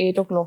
8 o'clock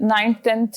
9th 10th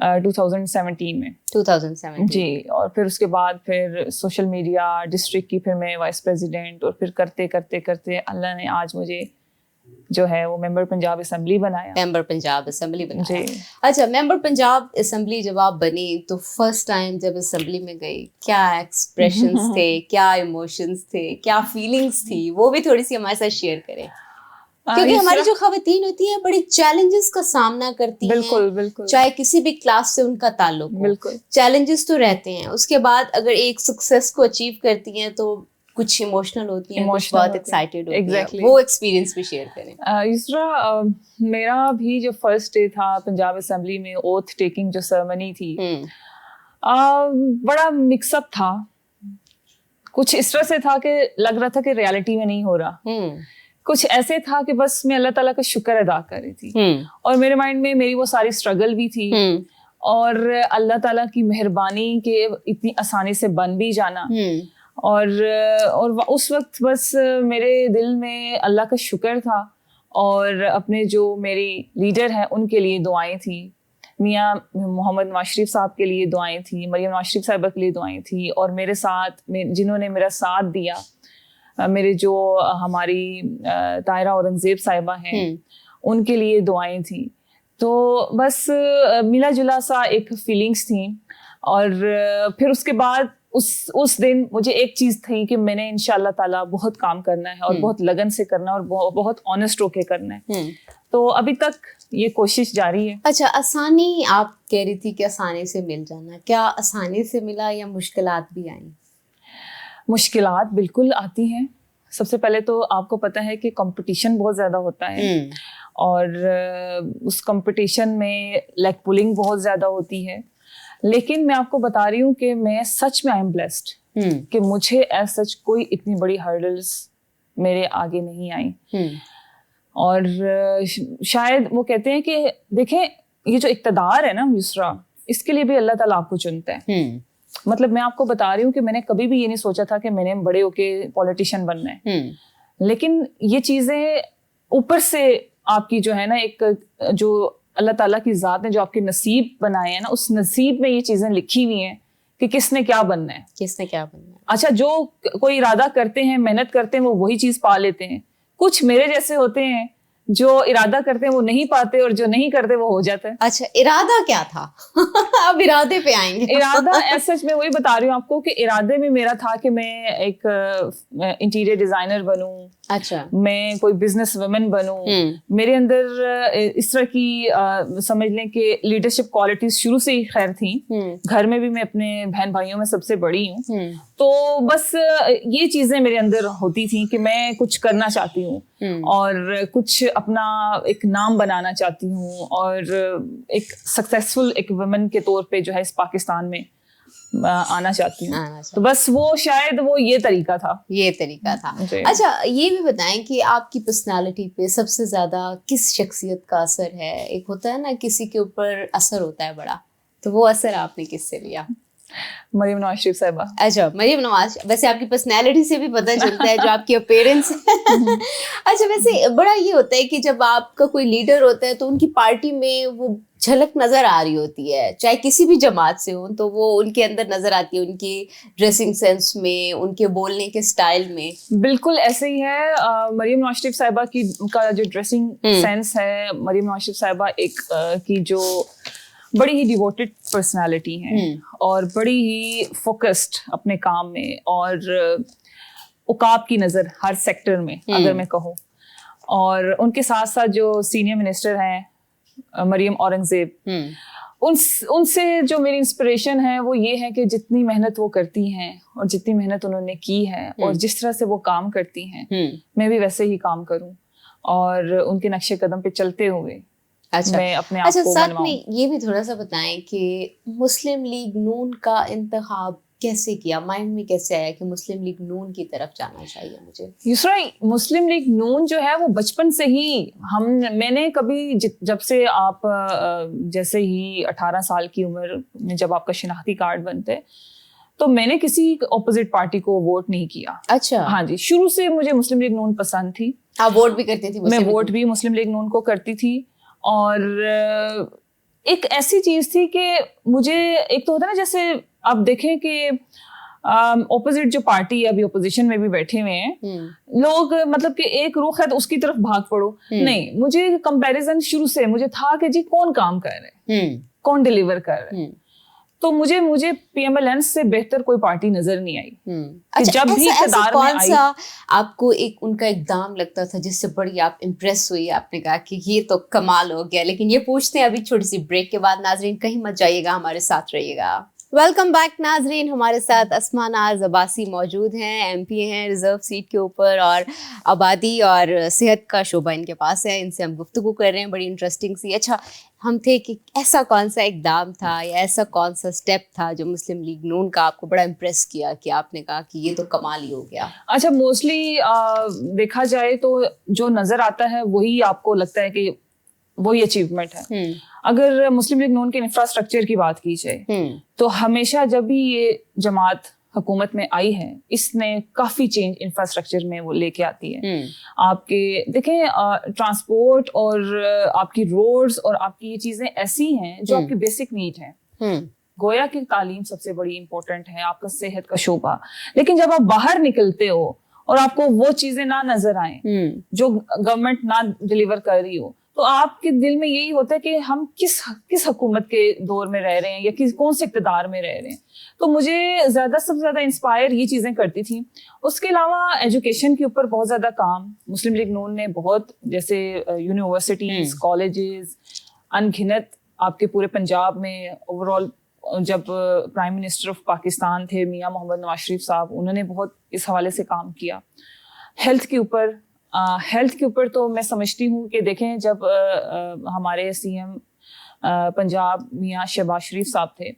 2017 میں. 2017 جی. اور پھر اس کے بعد پھر سوشل میڈیا ڈسٹرکٹ کی پھر میں وائس پریزیڈنٹ, اور پھر کرتے کرتے کرتے اللہ نے آج مجھے جو ہے وہ ممبر پنجاب اسمبلی بنایا. ممبر پنجاب اسمبلی بنایا. جی. اچھا, ممبر پنجاب اسمبلی جب آپ بنی تو فرسٹ ٹائم جب اسمبلی میں گئی, کیا ایکسپریشنز تھے, کیا ایموشنز تھے, کیا فیلنگس تھی, وہ بھی تھوڑی سی ہمارے ساتھ شیئر کریں. کیونکہ ہماری جو خواتین ہوتی ہیں بڑی چیلنجز کا سامنا کرتی ہیں. بالکل بالکل. چاہے کسی بھی کلاس سے ان کا تعلق ہو, بالکل چیلنجز تو رہتے ہیں. اس کے بعد اگر ایک سکسیس کو اچیو کرتی ہیں تو کچھ ایموشنل ہوتی ہیں, کچھ بہت ایکسائٹیڈ ہوتی ہیں. وہ ایکسپیرینس بھی شیئر کریں. یسرا, میرا بھی جو فرسٹ ڈے تھا پنجاب اسمبلی میں, اوتھ ٹیکنگ جو سرمنی تھی, بڑا مکس اپ تھا. کچھ اس طرح سے تھا کہ لگ رہا تھا کہ ریالٹی میں نہیں ہو رہا, کچھ ایسے تھا کہ بس میں اللہ تعالیٰ کا شکر ادا کر رہی تھی. اور میرے مائنڈ میں میری وہ ساری اسٹرگل بھی تھی, اور اللہ تعالیٰ کی مہربانی کہ اتنی آسانی سے بن بھی جانا. اور اس وقت بس میرے دل میں اللہ کا شکر تھا, اور اپنے جو میری لیڈر ہیں ان کے لیے دعائیں تھیں. میاں محمد نواز شریف صاحب کے لیے دعائیں تھیں, مریم نواز شریف صاحبہ کے لیے دعائیں تھیں, اور میرے ساتھ جنہوں نے میرا ساتھ دیا, میرے جو ہماری طاہرہ اورنگزیب صاحبہ ہیں ان کے لیے دعائیں تھیں. تو بس ملا جلا سا ایک فیلنگس تھیں. اور پھر اس کے بعد اس دن مجھے ایک چیز تھی کہ میں نے انشاءاللہ تعالیٰ بہت کام کرنا ہے, اور بہت لگن سے کرنا ہے, اور بہت آنیسٹ ہو کے کرنا ہے. تو ابھی تک یہ کوشش جاری ہے. اچھا, آسانی آپ کہہ رہی تھی کہ آسانی سے مل جانا, کیا آسانی سے ملا یا مشکلات بھی آئیں؟ مشکلات بالکل آتی ہیں. سب سے پہلے تو آپ کو پتہ ہے کہ کمپٹیشن بہت زیادہ ہوتا ہے, اور اس کمپٹیشن میں لیگ پولنگ بہت زیادہ ہوتی ہے. لیکن میں آپ کو بتا رہی ہوں کہ میں سچ میں آئی ایم بلیسڈ کہ مجھے ایز سچ کوئی اتنی بڑی ہرڈلس میرے آگے نہیں آئیں. اور شاید وہ کہتے ہیں کہ دیکھیں, یہ جو اقتدار ہے نا یسرا, اس کے لیے بھی اللہ تعالیٰ آپ کو چنتا ہے. مطلب میں آپ کو بتا رہی ہوں کہ میں نے کبھی بھی یہ نہیں سوچا تھا کہ میں نے بڑے ہو کے پولیٹیشین بننا ہے. لیکن یہ چیزیں اوپر سے آپ کی جو ہے نا, ایک جو اللہ تعالیٰ کی ذات نے جو آپ کے نصیب بنائے ہیں نا, اس نصیب میں یہ چیزیں لکھی ہوئی ہیں کہ کس نے کیا بننا ہے, کس نے کیا بننا ہے. اچھا, جو کوئی ارادہ کرتے ہیں, محنت کرتے ہیں, وہ وہی چیز پا لیتے ہیں. کچھ میرے جیسے ہوتے ہیں جو ارادہ کرتے ہیں وہ نہیں پاتے, اور جو نہیں کرتے وہ ہو جاتا ہے. اچھا, ارادہ کیا تھا؟ اب ارادے پہ آئیں گے. ارادہ ایسا میں وہی بتا رہی ہوں آپ کو کہ ارادے میں میرا تھا کہ میں ایک انٹیریئر ڈیزائنر بنوں. اچھا, میں کوئی بزنس ویمن بنوں. میرے اندر اس طرح کی سمجھ لیں کہ لیڈرشپ کوالٹیز شروع سے ہی خیر تھیں. گھر میں بھی میں اپنے بہن بھائیوں میں سب سے بڑی ہوں. تو بس یہ چیزیں میرے اندر ہوتی تھیں کہ میں کچھ کرنا چاہتی ہوں, اور کچھ اپنا ایک نام بنانا چاہتی ہوں, اور ایک سکسیسفل ایک ویمن کے طور پہ جو ہے اس پاکستان میں آنا چاہتی ہوں. تو بس وہ شاید وہ یہ طریقہ تھا. اچھا, یہ بھی بتائیں کہ آپ کی پرسنالٹی پہ سب سے زیادہ کس شخصیت کا اثر ہے؟ ایک ہوتا ہے نا کسی کے اوپر اثر ہوتا ہے بڑا, تو وہ اثر آپ نے کس سے لیا؟ مریم نواز شریف صاحبہ. اچھا, مریم نواز. ویسے آپ کی پرسنالٹی سے بھی پتہ چلتا ہے جو آپ کی اپیرنس ہے. اچھا, ویسے بڑا یہ ہوتا ہے کہ جب آپ کا کوئی لیڈر ہوتا ہے تو ان کی پارٹی میں وہ جھلک نظر آ رہی ہوتی ہے, چاہے کسی بھی جماعت سے ہوں, تو وہ ان کے اندر نظر آتی ہے, ان کی ڈریسنگ سینس میں, ان کے بولنے کے سٹائل میں. بالکل ایسے ہی ہے. مریم نواز شریف صاحبہ کا جو ڈریسنگ سینس ہے, مریم نواز شریف صاحبہ ایک کی جو بڑی ہی ڈیووٹڈ پرسنالٹی ہیں, اور بڑی ہی فوکسڈ اپنے کام میں, اور عقاب کی نظر ہر سیکٹر میں اگر میں کہوں. اور ان کے ساتھ ساتھ جو سینئر منسٹر ہیں مریم اورنگزیب, ان سے جو میری انسپریشن ہے وہ یہ ہے کہ جتنی محنت وہ کرتی ہیں, اور جتنی محنت انہوں نے کی ہے, اور جس طرح سے وہ کام کرتی ہیں, میں بھی ویسے ہی کام کروں, اور ان کے نقش قدم پہ چلتے ہوئے میں اپنے آپ کو ساتھ میں یہ بھی تھوڑا سا بتائیں کہ مسلم لیگ نون کا انتخاب کیسے کیا, مائنڈ میں کیسے آیا کہ مسلم لیگ نون کی طرف جانا چاہیے مجھے؟ یسرا, مسلم لیگ نون جو ہے وہ بچپن سے ہی میں نے کبھی جب سے آپ جیسے ہی 18 سال کی عمر میں جب آپ کا شناختی کارڈ بنتے, تو میں نے کسی اپوزٹ پارٹی کو ووٹ نہیں کیا. اچھا, ہاں جی, شروع سے مجھے مسلم لیگ نون پسند تھی. آپ ووٹ بھی کرتی تھی؟ میں ووٹ بھی مسلم لیگ نون کو کرتی تھی, اور ایک ایسی چیز تھی کہ مجھے ایک تو ہوتا ہے نا جیسے آپ دیکھیں کہ اپوزٹ جو پارٹی ابھی اپوزیشن میں بھی بیٹھے ہوئے ہیں لوگ مطلب کہ ایک رخ ہے تو اس کی طرف بھاگ پڑو. نہیں, مجھے کمپیریزن شروع سے مجھے تھا کہ جی کون کام کر رہے ہیں, کون ڈیلیور کر رہے ہیں. تو مجھے پی ایم ایل این سے بہتر کوئی پارٹی نظر نہیں آئی. جب بھی اقتدار میں آئی, آپ کو ایک ان کا اقدام لگتا تھا جس سے بڑی آپ امپریس ہوئی, آپ نے کہا کہ یہ تو کمال ہو گیا. لیکن یہ پوچھتے ہیں ابھی چھوٹی سی بریک کے بعد. ناظرین کہیں مت جائیے گا, ہمارے ساتھ رہیے گا. ویلکم بیک ناظرین, ہمارے ساتھ اسماء ناز عباسی موجود ہیں, ایم پی ہیں ریزرو سیٹ کے اوپر, اور آبادی اور صحت کا شعبہ ان کے پاس ہے. ان سے ہم گفتگو کر رہے ہیں بڑی انٹرسٹنگ سی. اچھا, ہم تھے کہ ایسا کون سا اقدام تھا یا ایسا کون سا اسٹیپ تھا جو مسلم لیگ نون کا آپ کو بڑا امپریس کیا کہ آپ نے کہا کہ یہ تو کمال ہی ہو گیا؟ اچھا, موسٹلی دیکھا جائے تو جو نظر آتا ہے وہی آپ کو لگتا ہے کہ وہی اچیومنٹ ہے. اگر مسلم لیگ نون کے انفراسٹرکچر کی بات کی جائے تو ہمیشہ جب بھی یہ جماعت حکومت میں آئی ہے اس نے کافی چینج انفراسٹرکچر میں وہ لے کے آتی ہے. آپ کے دیکھیں ٹرانسپورٹ اور آپ کی روڈز اور آپ کی یہ چیزیں ایسی ہیں جو آپ کی بیسک نیڈ ہیں. گویا کہ تعلیم سب سے بڑی امپورٹنٹ ہے, آپ کا صحت کا شعبہ. لیکن جب آپ باہر نکلتے ہو اور آپ کو وہ چیزیں نہ نظر آئیں جو گورنمنٹ نہ ڈلیور کر رہی ہو تو آپ کے دل میں یہی ہوتا ہے کہ ہم کس حکومت کے دور میں رہ رہے ہیں یا کون سے اقتدار میں رہ رہے ہیں. تو مجھے سب سے زیادہ انسپائر یہ چیزیں کرتی تھیں. اس کے علاوہ ایجوکیشن کے اوپر بہت زیادہ کام مسلم لیگ نون نے بہت, جیسے یونیورسٹیز, کالجز انگنت آپ کے پورے پنجاب میں. اوور آل جب پرائم منسٹر آف پاکستان تھے میاں محمد نواز شریف صاحب, انہوں نے بہت اس حوالے سے کام کیا. ہیلتھ کے اوپر تو میں سمجھتی ہوں کہ دیکھیں جب ہمارے سی ایم پنجاب میاں شہباز شریف صاحب تھے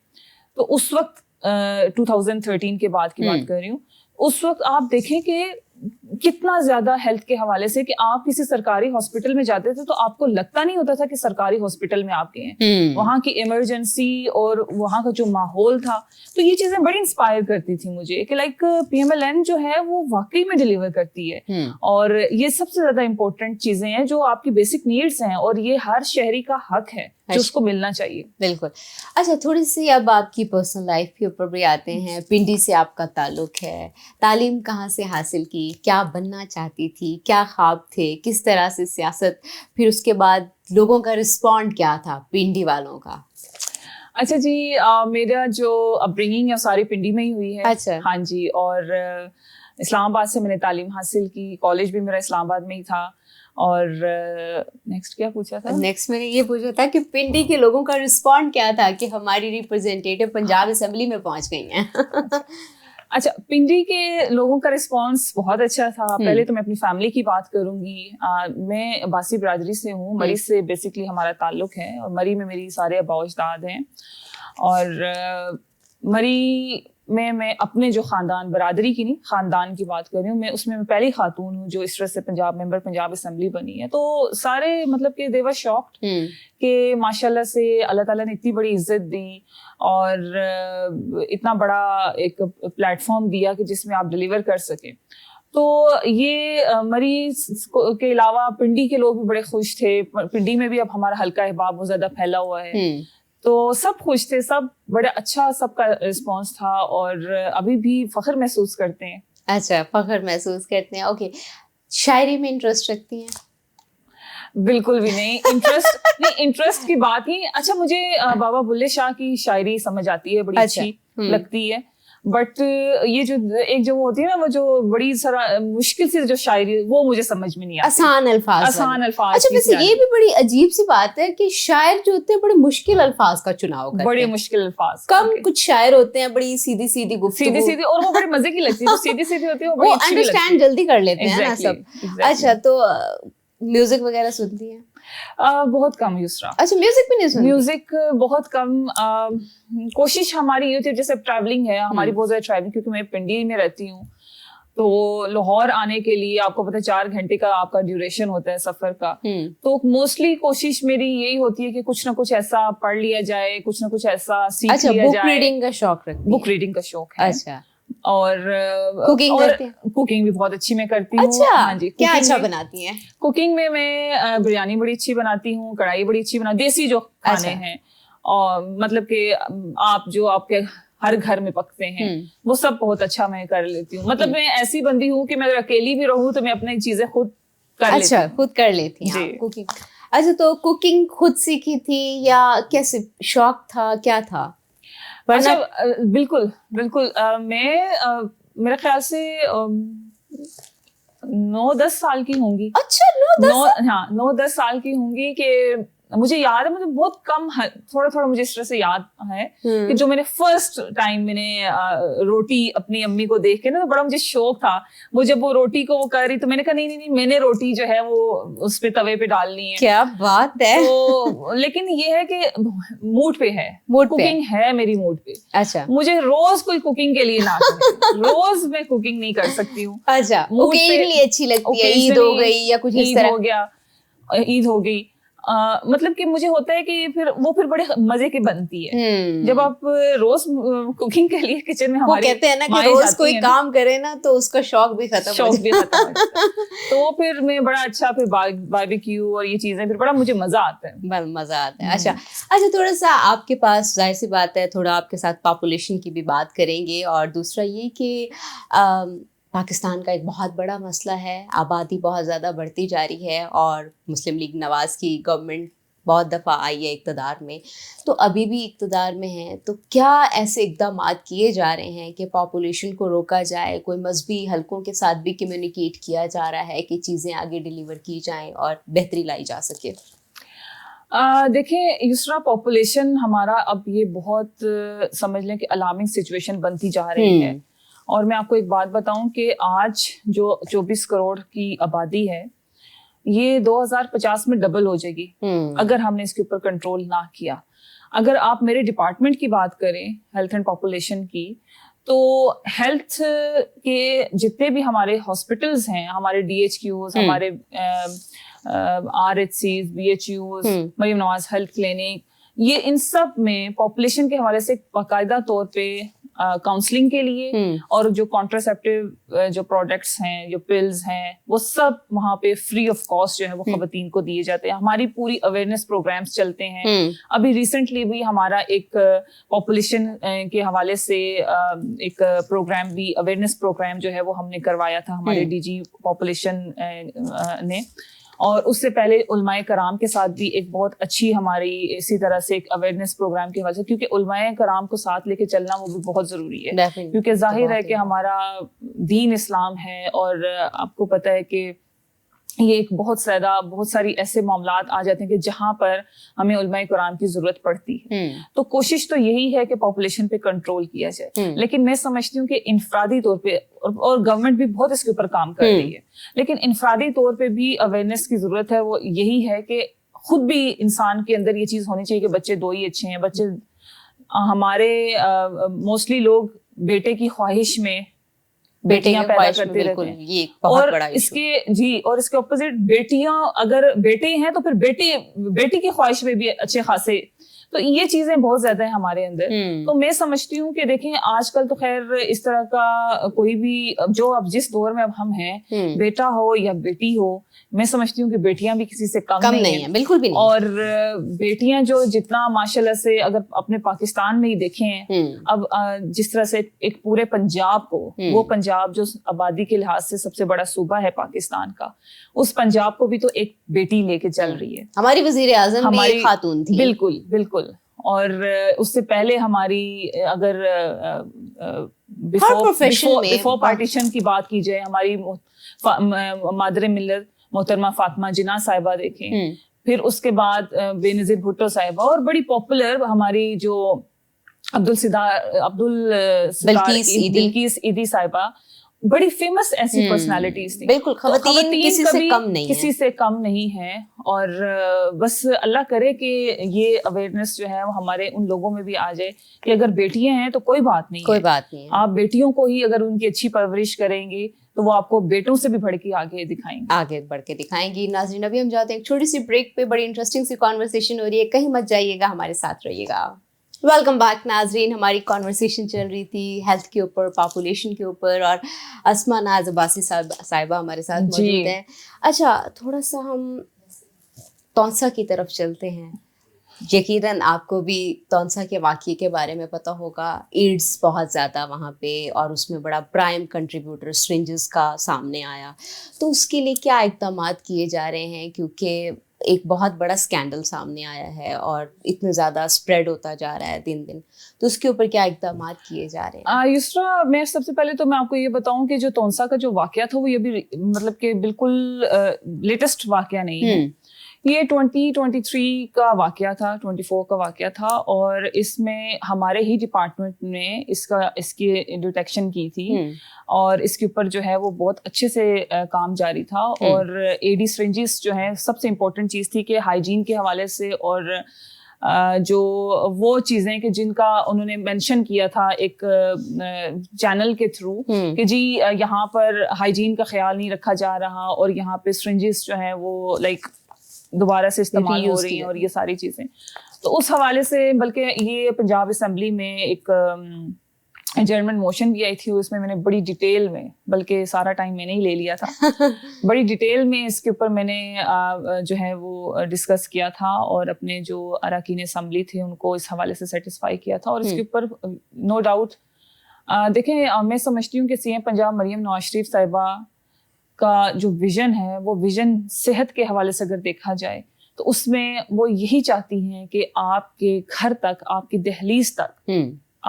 تو اس وقت 2013 کے بعد کی بات کر رہی ہوں, اس وقت آپ دیکھیں کہ کتنا زیادہ ہیلتھ کے حوالے سے کہ آپ کسی سرکاری ہاسپٹل میں جاتے تھے تو آپ کو لگتا نہیں ہوتا تھا کہ سرکاری ہاسپٹل میں آپ گئے ہیں. وہاں کی ایمرجنسی اور وہاں کا جو ماحول تھا, تو یہ چیزیں بڑی انسپائر کرتی تھی مجھے کہ like P M L N جو ہے وہ واقعی میں ڈلیور کرتی ہے. اور یہ سب سے زیادہ امپورٹنٹ چیزیں ہیں جو آپ کی بیسک نیڈس ہیں, اور یہ ہر شہری کا حق ہے جو اس کو ملنا چاہیے. بالکل. اچھا, تھوڑی سی اب آپ کی پرسنل لائف کے اوپر بھی آتے ہیں. پنڈی سے آپ کا تعلق ہے, تعلیم کہاں سے حاصل کی, کیا بننا چاہتی تھی, کیا خواب تھے, کس طرح سے سیاست, پھر اس کے بعد لوگوں کا رسپونڈ کیا تھا پنڈی والوں کا؟ اچھا جی, میرا جو اپ برنگنگ ہے ساری پنڈی میں ہی ہوئی ہے. اچھا. ہاں جی, اور اسلام آباد سے میں نے تعلیم حاصل کی. کالج بھی میرا اسلام آباد میں ہی تھا. اور نیکسٹ کیا پوچھا تھا؟ نیکسٹ میں نے یہ پوچھا تھا کہ پنڈی کے لوگوں کا رسپونڈ کیا تھا کہ ہماری ریپرزینٹیٹیو پنجاب اسمبلی میں پہنچ گئی ہیں. اچھا, پنڈی کے لوگوں کا رسپانس بہت اچھا تھا. پہلے تو میں اپنی فیملی کی بات کروں گی. میں عباسی برادری سے ہوں. مری سے بیسکلی ہمارا تعلق ہے, اور مری میں میری سارے آباء و اجداد ہیں. اور مری میں اپنے جو خاندان, برادری کی نہیں خاندان کی بات کر رہی ہوں, میں اس میں پہلی خاتون ہوں جو اس طرح سے ممبر پنجاب اسمبلی بنی ہے. تو سارے مطلب کہ دے ور شاکڈ کہ ماشاء اللہ سے اللہ تعالیٰ نے اتنی بڑی عزت دی اور اتنا بڑا ایک پلیٹ فارم دیا کہ جس میں آپ ڈلیور کر سکیں. تو یہ مریض کے علاوہ پنڈی کے لوگ بھی بڑے خوش تھے. پنڈی میں بھی اب ہمارا حلقہ احباب بہت زیادہ پھیلا ہوا ہے, تو سب خوش تھے, سب بڑے اچھا سب کا رسپانس تھا, اور ابھی بھی فخر محسوس کرتے ہیں. اچھا, فخر محسوس کرتے ہیں. اوکے, شاعری میں انٹرسٹ رکھتی ہیں؟ بالکل بھی نہیں. انٹرسٹ کی بات ہی. اچھا, مجھے بابا بلے شاہ کی شاعری سمجھ آتی ہے, بڑی اچھی لگتی ہے. بٹ یہ جو ایک جو ہوتی ہے نا وہ جو بڑی سارا مشکل سی جو شاعری وہ مجھے سمجھ میں نہیں آتی. آسان الفاظ. اچھا, ویسے یہ بھی بڑی عجیب سی بات ہے کہ شاعر جو ہوتے ہیں بڑے مشکل الفاظ کا چناؤ کرتے ہیں. بڑے مشکل الفاظ. کم کچھ شاعر ہوتے ہیں بڑی سیدھی سیدھی گفتگو, اور وہ بڑے مزے کی لگتی ہے. سیدھی سیدھی ہوتی ہے, وہ انڈرسٹینڈ جلدی کر لیتے ہیں نا سب. اچھا, تو میوزک وغیرہ سنتی ہیں؟ بہت کم یسرا. اچھا, میوزک بھی نہیں سنتی؟ میوزک بہت کم. کوشش ہماری یہ ہوتی ہے, جیسے ٹریولنگ ہے ہماری بہت زیادہ ٹریولنگ, کیونکہ میں پنڈی میں رہتی ہوں تو لاہور آنے کے لیے آپ کو پتہ 4 گھنٹے کا آپ کا ڈیوریشن ہوتا ہے سفر کا. تو موسٹلی کوشش میری یہی ہوتی ہے کہ کچھ نہ کچھ ایسا پڑھ لیا جائے, کچھ نہ کچھ ایسا سیکھ لیا جائے. بک ریڈنگ کا شوق رکھتی ہیں؟ بک ریڈنگ کا شوق ہے. اچھا, اور کوکنگ بھی بہت اچھی میں کرتی ہوں. اچھا, ہاں جی. کیا اچھا بناتی ہیں؟ کوکنگ میں بریانی بڑی اچھی بناتی ہوں, کڑھائی بڑی اچھی دیسی جو کھانے ہیں اور مطلب کہ آپ جو آپ کے ہر گھر میں پکتے ہیں وہ سب بہت اچھا میں کر لیتی ہوں. مطلب میں ایسی بندی ہوں کہ میں اگر اکیلی بھی رہوں تو میں اپنی چیزیں خود کر لیتی ہوں. خود کر لیتی ہیں جی. کوکنگ. اچھا تو کوکنگ خود سیکھی تھی یا کیسے شوق تھا, کیا تھا؟ اچھا بالکل بالکل. میں میرے خیال سے 9-10 سال کی ہوں گی. اچھا 9-10 سال کی ہوں گی کہ مجھے یاد ہے, مجھے بہت کم تھوڑا تھوڑا مجھے اس طرح سے یاد ہے کہ جو میں نے فرسٹ ٹائم میں نے روٹی اپنی امی کو دیکھ کے نا, بڑا مجھے شوق تھا. وہ جب وہ روٹی کو وہ کر رہی تو میں نے کہا نہیں میں نے روٹی جو ہے وہ اس پہ توے پہ ڈالنی ہے. کیا بات ہے. تو لیکن یہ ہے کہ موڈ پہ ہے, کوکنگ ہے میری موڈ پہ. اچھا مجھے روز کوئی کوکنگ کے لیے نہ روز میں کوکنگ نہیں کر سکتی ہوں. اچھا اوکیجنلی اچھی لگتی ہے, عید ہو گئی یا کچھ اس طرح, ہو گیا عید ہو گئی. مطلب کہ مجھے ہوتا ہے کہ پھر بڑے مزے کی بنتی ہے جب آپ روز کوکنگ کے لیے کچن میں. ہمارے کہتے ہیں نا کہ روز کوئی کام کرے نا تو اس کا شوق بھی ختم ہو جاتا ہے. تو پھر میں بڑا اچھا پھر باربیکیو اور یہ چیزیں پھر بڑا مجھے مزہ آتا ہے. مزہ آتا ہے. اچھا تھوڑا سا آپ کے پاس ظاہر سی بات ہے تھوڑا آپ کے ساتھ پاپولیشن کی بھی بات کریں گے, اور دوسرا یہ کہ پاکستان کا ایک بہت بڑا مسئلہ ہے, آبادی بہت زیادہ بڑھتی جا رہی ہے, اور مسلم لیگ نواز کی گورنمنٹ بہت دفعہ آئی ہے اقتدار میں, تو ابھی بھی اقتدار میں ہیں, تو کیا ایسے اقدامات کیے جا رہے ہیں کہ پاپولیشن کو روکا جائے؟ کوئی مذہبی حلقوں کے ساتھ بھی کمیونیکیٹ کیا جا رہا ہے کہ چیزیں آگے ڈیلیور کی جائیں اور بہتری لائی جا سکے؟ دیکھیں یسرا, پاپولیشن ہمارا اب یہ بہت سمجھ لیں کہ الارمنگ سچویشن بنتی جا رہی ہے. اور میں آپ کو ایک بات بتاؤں کہ آج جو 24 کروڑ کی آبادی ہے یہ 2050 میں ڈبل ہو جائے گی اگر ہم نے اس کے اوپر کنٹرول نہ کیا. اگر آپ میرے ڈپارٹمنٹ کی بات کریں, ہیلتھ اینڈ پاپولیشن کی, تو ہیلتھ کے جتنے بھی ہمارے ہاسپٹلز ہیں, ہمارے DHQs, ہمارے RHCs, BHUs, Maryam Nawaz health clinic, یہ ان سب میں پاپولیشن کے حوالے سے باقاعدہ طور پہ کاؤنسلنگ کے لیے اور جو کانٹراسیپٹیو جو پروڈکٹس ہیں, جو پلز ہیں, وہ سب وہاں پہ فری آف کاسٹ جو ہے وہ خواتین کو دیے جاتے ہیں. ہماری پوری اویئرنیس پروگرامس چلتے ہیں. ابھی ریسنٹلی بھی ہمارا ایک پاپولیشن کے حوالے سے ایک پروگرام بھی, اویئرنیس پروگرام جو ہے وہ ہم نے کروایا تھا ہمارے DG پاپولیشن نے. اور اس سے پہلے علماء کرام کے ساتھ بھی ایک بہت اچھی ہماری اسی طرح سے ایک اویئرنیس پروگرام کی وجہ سے, کیونکہ علماء کرام کو ساتھ لے کے چلنا وہ بھی بہت ضروری ہے, کیونکہ ظاہر ہے کہ ہمارا دین اسلام ہے, اور آپ کو پتہ ہے کہ یہ ایک بہت ساری ایسے معاملات آ جاتے ہیں کہ جہاں پر ہمیں علماء کرام کی ضرورت پڑتی ہے. تو کوشش تو یہی ہے کہ پاپولیشن پہ کنٹرول کیا جائے, لیکن میں سمجھتی ہوں کہ انفرادی طور پہ, اور گورنمنٹ بھی بہت اس کے اوپر کام کر رہی ہے, لیکن انفرادی طور پہ بھی اویئرنیس کی ضرورت ہے. وہ یہی ہے کہ خود بھی انسان کے اندر یہ چیز ہونی چاہیے کہ بچے 2 ہی اچھے ہیں. بچے ہمارے موسٹلی لوگ بیٹے کی خواہش میں بیٹیاں پیدا کرتے رہتے ہیں, اور اس کے اپوزٹ بیٹیاں اگر بیٹے ہیں تو پھر بیٹی کی خواہش میں بھی اچھے خاصے. تو یہ چیزیں بہت زیادہ ہیں ہمارے اندر. تو میں سمجھتی ہوں کہ دیکھیں آج کل تو خیر اس طرح کا کوئی بھی, جو اب جس دور میں اب ہم ہیں, بیٹا ہو یا بیٹی ہو, میں سمجھتی ہوں کہ بیٹیاں بھی کسی سے کم نہیں ہیں, بالکل بھی نہیں. اور بیٹیاں جو جتنا ماشاءاللہ سے اگر اپنے پاکستان میں ہی دیکھیں, اب جس طرح سے ایک پورے پنجاب کو, وہ پنجاب جو آبادی کے لحاظ سے سب سے بڑا صوبہ ہے پاکستان کا, اس پنجاب کو بھی تو ایک بیٹی لے کے چل رہی ہے. ہماری وزیر اعظم بھی ایک خاتون تھی. بالکل بالکل. اور اس سے پہلے ہماری اگر بیفور پارٹیشن کی بات کی جائے, ہماری مادر ملت محترمہ فاطمہ جناح صاحبہ دیکھیں, پھر اس کے بعد بے نظیر بھٹو صاحبہ, اور بڑی پاپولر ہماری جو بلقیس ایدی صاحبہ, بڑی فیمس ایسی پرسنالٹیز تھیں. بالکل, خواتین کسی سے کم نہیں ہے. اور بس اللہ کرے کہ یہ اویئرنیس جو ہے وہ ہمارے ان لوگوں میں بھی آ جائے کہ اگر بیٹیاں ہیں تو کوئی بات نہیں, آپ بیٹیوں کو ہی اگر ان کی اچھی پرورش کریں گے تو وہ آپ کو بیٹوں سے بھی بڑھ کے آگے بڑھ کے دکھائیں گی. ناظرین ابھی ہم جاتے ہیں ایک چھوٹی سی بریک پہ, بڑی انٹرسٹنگ سی کانورسیشن ہو رہی ہے, کہیں مت جائیے گا, ہمارے ساتھ رہیے گا. ویلکم بیک ناظرین, ہماری کانورسیشن چل رہی تھی ہیلتھ کے اوپر, پاپولیشن کے اوپر, اور اسما ناز عباسی صاحبہ ہمارے ساتھ موجود ہیں. اچھا تھوڑا سا ہم تونسا کی طرف چلتے ہیں. یقیناً آپ کو بھی تونسا کے واقعے کے بارے میں پتہ ہوگا. ایڈس بہت زیادہ وہاں پہ اور اس میں بڑا پرائم کنٹریبیوٹر سرنجز کا سامنے آیا. تو اس کے لیے کیا اقدامات کیے جا رہے ہیں؟ کیونکہ ایک بہت بڑا اسکینڈل سامنے آیا ہے اور اتنے زیادہ اسپریڈ ہوتا جا رہا ہے دن دن. تو اس کے اوپر کیا اقدامات کیے جا رہے ہیں؟ یسرا، میں سب سے پہلے تو میں آپ کو یہ بتاؤں کہ جو تونسا کا جو واقعہ تھا وہ یہ بھی مطلب کہ بالکل لیٹسٹ واقعہ نہیں ہے. یہ 2023 کا واقعہ تھا، 24 کا واقعہ تھا، اور اس میں ہمارے ہی ڈپارٹمنٹ نے اس کی ڈیٹیکشن کی تھی اور اس کے اوپر جو ہے وہ بہت اچھے سے کام جاری تھا. اور اے ڈی سرنجز جو ہے سب سے امپورٹنٹ چیز تھی کہ ہائیجین کے حوالے سے اور جو وہ چیزیں کہ جن کا انہوں نے مینشن کیا تھا ایک چینل کے تھرو کہ جی یہاں پر ہائیجین کا خیال نہیں رکھا جا رہا اور یہاں پہ سرنجز جو ہیں وہ لائک دوبارہ سے استعمال ہو رہی ہیں اور یہ ساری چیزیں. تو اس حوالے سے بلکہ یہ پنجاب اسمبلی میں ایک جرمن موشن بھی آئی تھی، اس میں میں نے بڑی ڈیٹیل میں، بلکہ سارا ٹائم میں نے ہی لے لیا تھا، بڑی ڈیٹیل میں اس کے اوپر میں نے جو ہے وہ ڈسکس کیا تھا اور اپنے جو اراکین اسمبلی تھے ان کو اس حوالے سے سیٹسفائی کیا تھا. اور اس کے اوپر نو ڈاؤٹ دیکھیں میں سمجھتی ہوں کہ سی ایم پنجاب مریم نواز شریف صاحبہ کا جو ویژن ہے وہ ویژن صحت کے حوالے سے اگر دیکھا جائے تو اس میں وہ یہی چاہتی ہیں کہ آپ کے گھر تک، آپ کی دہلیز تک،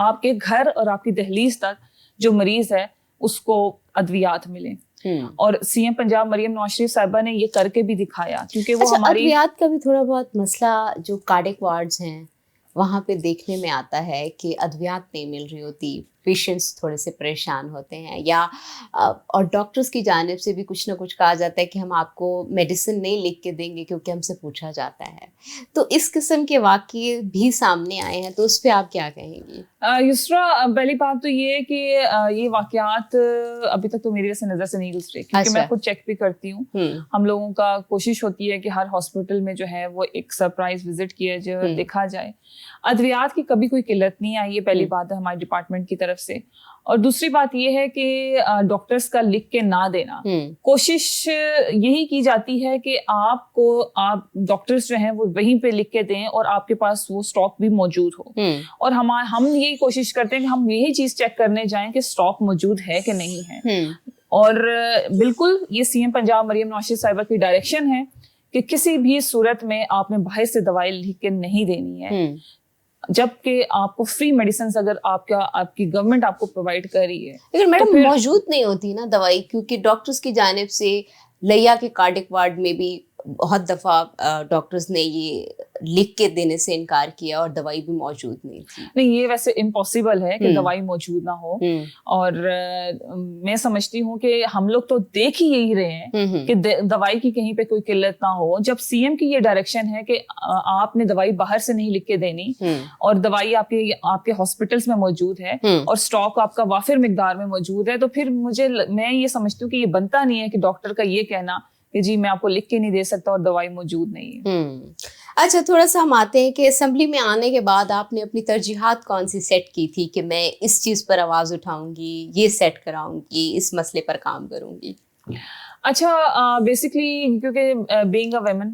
آپ کے گھر اور آپ کی دہلیز تک جو مریض ہے اس کو ادویات ملیں. اور سی ایم پنجاب مریم نواز شریف صاحبہ نے یہ کر کے بھی دکھایا، کیونکہ وہ ہماری ادویات کا بھی تھوڑا بہت مسئلہ جو کارڈک وارڈز ہیں وہاں پہ دیکھنے میں آتا ہے کہ ادویات نہیں مل رہی ہوتی، پیشنٹس تھوڑے سے پریشان ہوتے ہیں، یا اور ڈاکٹرز کی جانب سے بھی کچھ نہ کچھ کہا جاتا ہے کہ ہم آپ کو میڈیسن نہیں لکھ کے دیں گے کیونکہ ہم سے پوچھا جاتا ہے. تو اس قسم کے واقعے بھی سامنے آئے ہیں، تو اس پہ آپ کیا کہیں گی؟ یسرا، پہلی بات تو یہ ہے کہ یہ واقعات ابھی تک تو میری ویسے نظر سے نہیں گزرے، کیونکہ میں خود چیک بھی کرتی ہوں. ہم لوگوں کا کوشش ہوتی ہے کہ ہر ہاسپٹل میں جو ہے وہ ایک سرپرائز وزٹ کیا جائے، دیکھا جائے. ادویات کی کبھی کوئی قلت نہیں آئی ہے، پہلی بات ہے ہمارے ڈپارٹمنٹ کی طرف سے. اور دوسری بات یہ ہے کہ ڈاکٹرز کا لکھ کے نہ دینا، کوشش یہی کی جاتی ہے کہ آپ ڈاکٹرز جو ہیں وہ وہیں پہ لکھ کے دیں اور آپ کے پاس وہ اسٹاک بھی موجود ہو. اور ہم یہی کوشش کرتے ہیں کہ ہم یہی چیز چیک کرنے جائیں کہ اسٹاک موجود ہے کہ نہیں ہے. اور بالکل یہ سی ایم پنجاب مریم نواز شریف صاحبہ کی ڈائریکشن ہے کہ کسی بھی صورت میں آپ نے باہر سے دوائی لکھ کے نہیں دینی ہے، جبکہ آپ کو فری میڈیسنز اگر آپ کی گورنمنٹ آپ کو پرووائڈ کر رہی ہے. اگر میڈم موجود نہیں ہوتی نا دوائی، کیونکہ ڈاکٹرز کی جانب سے لیا کے کارڈک وارڈ میں بھی بہت دفعہ ڈاکٹرز نے یہ لکھ کے دینے سے انکار کیا اور دوائی بھی موجود نہیں تھی. نہیں، یہ ویسے امپاسبل ہے کہ دوائی موجود نہ ہو. اور میں سمجھتی ہوں کہ ہم لوگ تو دیکھ ہی یہی رہے ہیں کہ دوائی کی کہیں پہ کوئی قلت نہ ہو. جب سی ایم کی یہ ڈائریکشن ہے کہ آپ نے دوائی باہر سے نہیں لکھ کے دینی اور دوائی آپ کے ہاسپٹلس میں موجود ہے اور اسٹاک آپ کا وافر مقدار میں موجود ہے، تو پھر میں یہ سمجھتی ہوں کہ یہ بنتا نہیں ہے کہ ڈاکٹر کا یہ کہنا کہ جی میں آپ کو لکھ کے نہیں دے سکتا اور دوائی موجود نہیں ہے. اچھا، تھوڑا سا ہم آتے ہیں کہ اسمبلی میں آنے کے بعد آپ نے اپنی ترجیحات کون سی سیٹ کی تھی کہ میں اس چیز پر آواز اٹھاؤں گی، یہ سیٹ کراؤں گی، اس مسئلے پر کام کروں گی؟ اچھا، بیسکلی کیونکہ بینگ اے ویمن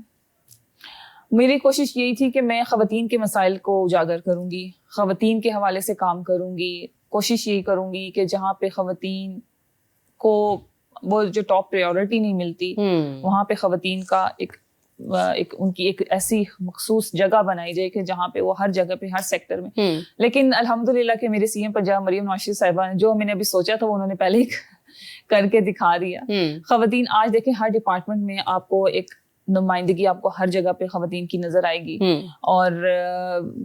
میری کوشش یہی تھی کہ میں خواتین کے مسائل کو اجاگر کروں گی، خواتین کے حوالے سے کام کروں گی. کوشش یہی کروں گی کہ جہاں پہ خواتین کو وہ جو ٹاپ پریورٹی نہیں ملتی وہاں پہ خواتین کا ان کی ایک ایسی مخصوص جگہ بنائی جائے کہ جہاں پہ وہ ہر جگہ پہ، ہر سیکٹر میں. لیکن الحمدللہ کہ میرے سی ایم پنجاب مریم نواز شریف صاحبہ نے جو میں نے ابھی سوچا تھا وہ انہوں نے پہلے ہی کر کے دکھا دیا. خواتین آج دیکھیں ہر ڈپارٹمنٹ میں آپ کو ایک نمائندگی آپ کو ہر جگہ پہ خواتین کی نظر آئے گی. اور